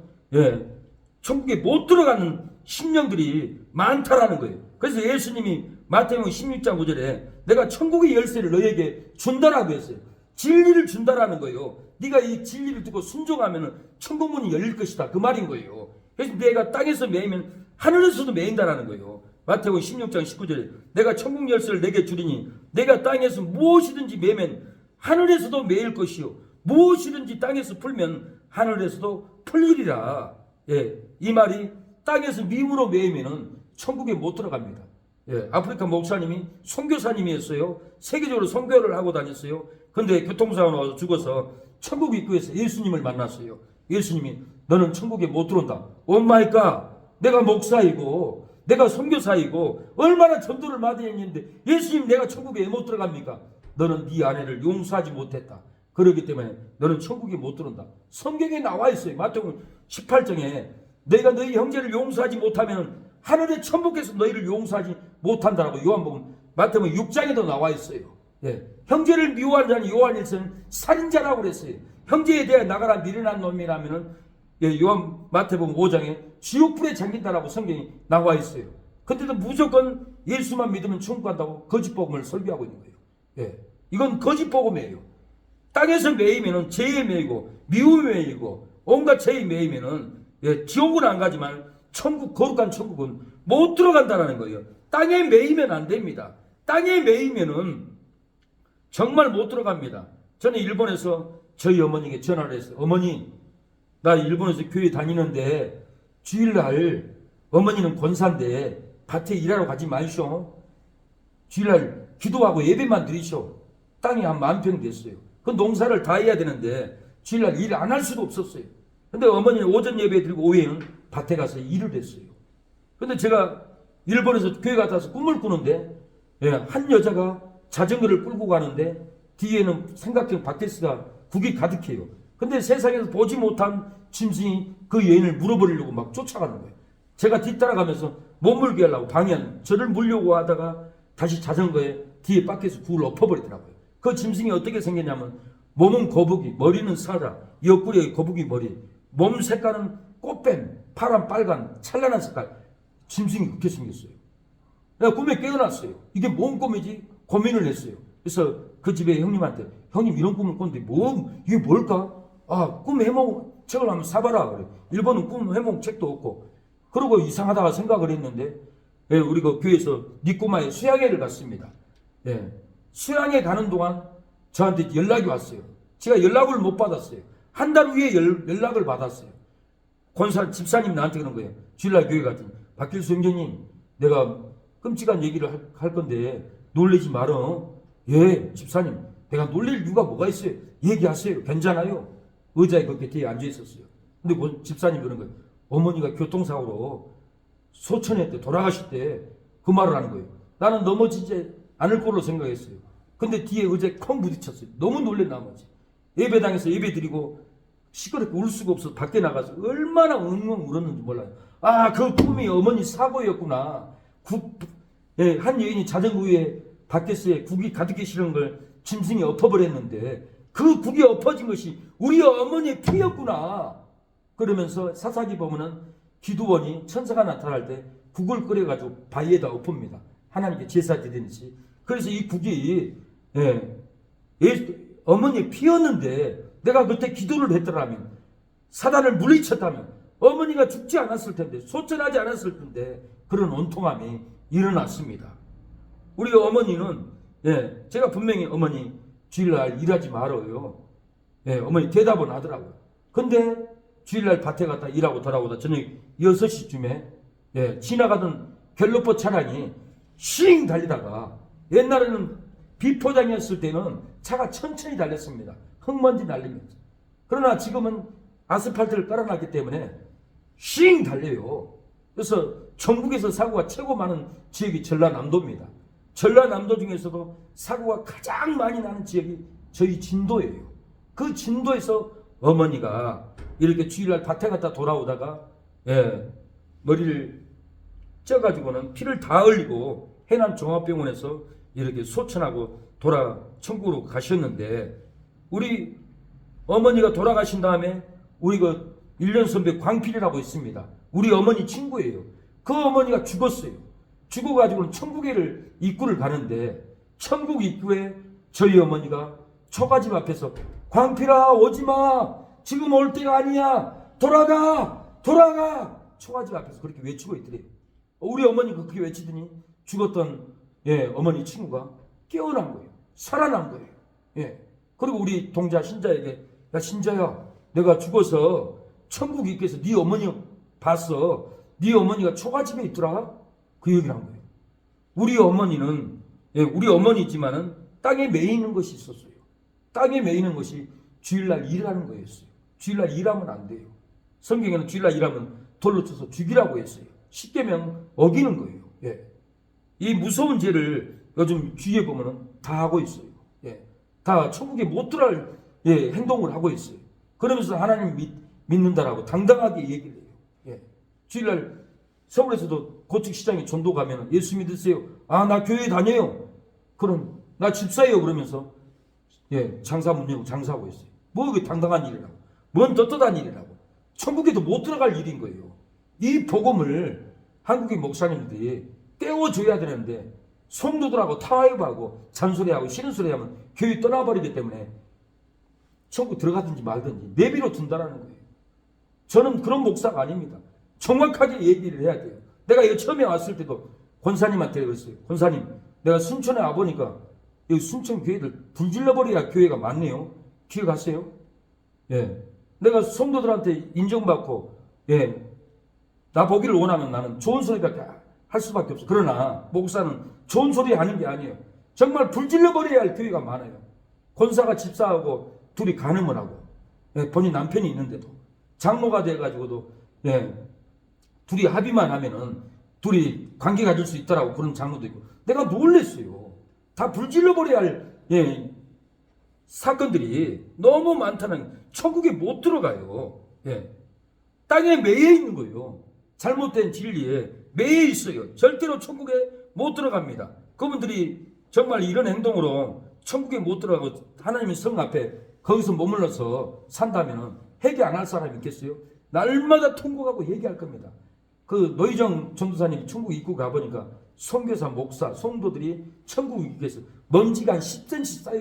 천국에 못 들어가는 심령들이 많다라는 거예요. 그래서 예수님이 마태복음 16장 9절에 내가 천국의 열쇠를 너에게 준다라고 했어요. 진리를 준다라는 거예요. 네가 이 진리를 듣고 순종하면 천국문이 열릴 것이다. 그 말인 거예요. 그래서 내가 땅에서 매이면 하늘에서도 매인다라는 거예요. 마태복음 16장 19절에 내가 천국 열쇠를 내게 주리니 내가 땅에서 무엇이든지 매면 하늘에서도 매일 것이요 무엇이든지 땅에서 풀면 하늘에서도 풀리리라. 이 말이 땅에서 미음으로 매이면 천국에 못 들어갑니다. 아프리카 목사님이 선교사님이었어요. 세계적으로 선교를 하고 다녔어요. 근데 교통사고로 와서 죽어서 천국 입구에서 예수님을 만났어요. 예수님이 너는 천국에 못 들어온다. 오마이갓, 내가 목사이고 내가 선교사이고 얼마나 전도를 많이 했는데 예수님 내가 천국에 못 들어갑니까? 너는 네 아내를 용서하지 못했다. 그렇기 때문에 너는 천국에 못 들어온다. 성경에 나와 있어요. 마태복음 18장에 너희가 너희 형제를 용서하지 못하면 하늘의 천국에서 너희를 용서하지 못한다라고 요한복음 마태복음 6장에도 나와 있어요. 예. 형제를 미워하는 자는 요한일서는 살인자라고 그랬어요. 형제에 대해 나가라 미련한 놈이라면은 요한 마태복음 5장에 지옥불에 잠긴다라고 성경이 나와 있어요. 근데도 무조건 예수만 믿으면 천국 간다고 거짓 복음을 설교하고 있는 거예요. 예. 이건 거짓 복음이에요. 땅에서 매이면은 죄에 매이고 미움에 매이고 온갖 죄에 매이면은 지옥은 안 가지만 천국, 거룩한 천국은 못 들어간다는 거예요. 땅에 매이면 안 됩니다. 땅에 매이면은 정말 못 들어갑니다. 저는 일본에서 저희 어머니에게 전화를 했어요. 어머니, 나 일본에서 교회 다니는데 주일날 어머니는 권사인데 밭에 일하러 가지 마시오. 주일날 기도하고 예배만 드리시오. 땅이 한 10,000평 됐어요. 그 농사를 다 해야 되는데 주일날 일 안 할 수도 없었어요. 근데 어머니는 오전 예배 드리고 오후에는 밭에 가서 일을 했어요. 근데 제가 일본에서 교회 같아서 꿈을 꾸는데 한 여자가 자전거를 끌고 가는데 뒤에는 삼각형 바켓스가 국이 가득해요. 근데 세상에서 보지 못한 짐승이 그 여인을 물어버리려고 막 쫓아가는 거예요. 제가 뒤따라가면서 못 물게 하려고 방해한 저를 물려고 하다가 다시 자전거에 뒤에 바켓스 국을 엎어버리더라고요. 그 짐승이 어떻게 생겼냐면 몸은 거북이, 머리는 사자, 옆구리에 거북이 머리, 몸 색깔은 꽃뱀, 파란, 빨간, 찬란한 색깔. 짐승이 그렇게 생겼어요. 내가 꿈에 깨어났어요. 이게 뭔 꿈이지? 고민을 했어요. 그래서 그 집에 형님한테 형님 이런 꿈을 꿨는데 이게 뭘까? 꿈 해몽 책을 한번 사봐라 그래. 일본은 꿈 해몽 책도 없고. 그러고 이상하다가 생각을 했는데 우리 그 교회에서 니꼬마에 수양회를 갔습니다. 수양회 가는 동안 저한테 연락이 왔어요. 제가 연락을 못 받았어요. 한 달 후에 연락을 받았어요. 권사 집사님 나한테 그런 거예요. 주일날 교회 갔더니 박길수 형제님 내가 끔찍한 얘기를 할 건데 놀리지 말어. 예 집사님 내가 놀릴 이유가 뭐가 있어요? 얘기하세요. 괜찮아요. 의자에 그렇게 뒤에 앉아 있었어요. 근데 집사님 그런 거예요. 어머니가 교통사고로 소천에 때 돌아가실 때 그 말을 하는 거예요. 나는 넘어지지 않을 걸로 생각했어요. 근데 뒤에 의자에 콩 부딪혔어요. 너무 놀란 나머지 예배당에서 예배 드리고 시끄럽게 울 수가 없어서 밖에 나가서 얼마나 엉엉 울었는지 몰라요. 그 꿈이 어머니 사고였구나. 한 여인이 자전거 위에 바켓스에 국이 가득히 실은 걸 짐승이 엎어버렸는데 그 국이 엎어진 것이 우리 어머니의 피였구나. 그러면서 사사기 보면은 기드온이 천사가 나타날 때 국을 끓여가지고 바위에다 엎습니다. 하나님께 제사 드리듯이. 그래서 이 국이 어머니의 피였는데 내가 그때 기도를 했더라면 사단을 물리쳤다면 어머니가 죽지 않았을 텐데 소천하지 않았을 텐데 그런 온통함이 일어났습니다. 우리 어머니는 제가 분명히 어머니 주일날 일하지 말아요. 어머니 대답은 하더라고요. 근데 주일날 밭에 갔다 일하고 돌아오다 저녁 6시쯤에 지나가던 갤로퍼 차량이 싱 달리다가 옛날에는 비포장이었을 때는 차가 천천히 달렸습니다. 흙먼지 날리면서. 그러나 지금은 아스팔트를 깔아놨기 때문에 싱 달려요. 그래서 전국에서 사고가 최고 많은 지역이 전라남도입니다. 전라남도 중에서도 사고가 가장 많이 나는 지역이 저희 진도예요. 그 진도에서 어머니가 이렇게 주일날 밭에 갔다 돌아오다가 머리를 쪄가지고는 피를 다 흘리고 해남 종합병원에서 이렇게 소천하고 천국으로 가셨는데 우리 어머니가 돌아가신 다음에 우리 그 1년 선배 광필이라고 있습니다. 우리 어머니 친구예요. 그 어머니가 죽었어요. 죽어가지고는 천국에를 입구를 가는데 천국 입구에 저희 어머니가 초가집 앞에서 광필아 오지마 지금 올 때가 아니야 돌아가 초가집 앞에서 그렇게 외치고 있더래요. 우리 어머니가 그렇게 외치더니 죽었던 어머니 친구가 깨어난 거예요. 살아난 거예요. 그리고 우리 동자 신자에게 야 신자야 내가 죽어서 천국 입구에서 네 어머니 봤어. 네 어머니가 초가집에 있더라. 그 얘기를 한 거예요. 우리 어머니는 우리 어머니지만은 땅에 매이는 것이 있었어요. 땅에 매이는 것이 주일날 일하는 거였어요. 주일날 일하면 안 돼요. 성경에는 주일날 일하면 돌로 쳐서 죽이라고 했어요. 십계명 어기는 거예요. 이 무서운 죄를 요즘 주위에 보면은 다 하고 있어요. 다 천국에 못 들어갈 행동을 하고 있어요. 그러면서 하나님 믿는다라고 당당하게 얘기를 해요. 예. 주일날 서울에서도 고척시장에 전도 가면 예수 믿으세요. 아, 나 교회 다녀요. 그럼 나 집사예요. 그러면서 장사 문 열고 장사하고 있어요. 뭐 이게 당당한 일이라고. 뭔 떳떳한 일이라고. 천국에도 못 들어갈 일인 거예요. 이 복음을 한국의 목사님들이 깨워줘야 되는데 성도들하고 타협하고 잔소리하고 싫은 소리 하면 교회 떠나버리기 때문에 천국 들어가든지 말든지 내비로 둔다라는 거예요. 저는 그런 목사가 아닙니다. 정확하게 얘기를 해야 돼요. 내가 이거 처음에 왔을 때도 권사님한테 그랬어요. 권사님, 내가 순천에 와보니까 여기 순천 교회들 불질러버려야 교회가 많네요. 기억하세요? 예. 내가 성도들한테 인정받고, 나 보기를 원하면 나는 좋은 소리밖에 할 수밖에 없어. 그러나 목사는 좋은 소리 하는 게 아니에요. 정말 불질러버려야 할 교회가 많아요. 권사가 집사하고 둘이 간음을 하고, 본인 남편이 있는데도 장로가 돼가지고도 둘이 합의만 하면은 둘이 관계 가질 수 있더라고. 그런 장로도 있고. 내가 놀랬어요. 다 불질러버려야 할 사건들이 너무 많다는, 천국에 못 들어가요. 땅에 매여 있는 거예요. 잘못된 진리에 매여 있어요. 절대로 천국에 못 들어갑니다. 그분들이 정말 이런 행동으로 천국에 못 들어가고 하나님의 성 앞에 거기서 머물러서 산다면 회개 안 할 사람이 있겠어요? 날마다 통곡하고 회개할 겁니다. 그 노희정 전도사님이 천국 입구 가보니까 선교사, 목사, 성도들이 천국 입구에서 먼지가 한 10cm 쌓여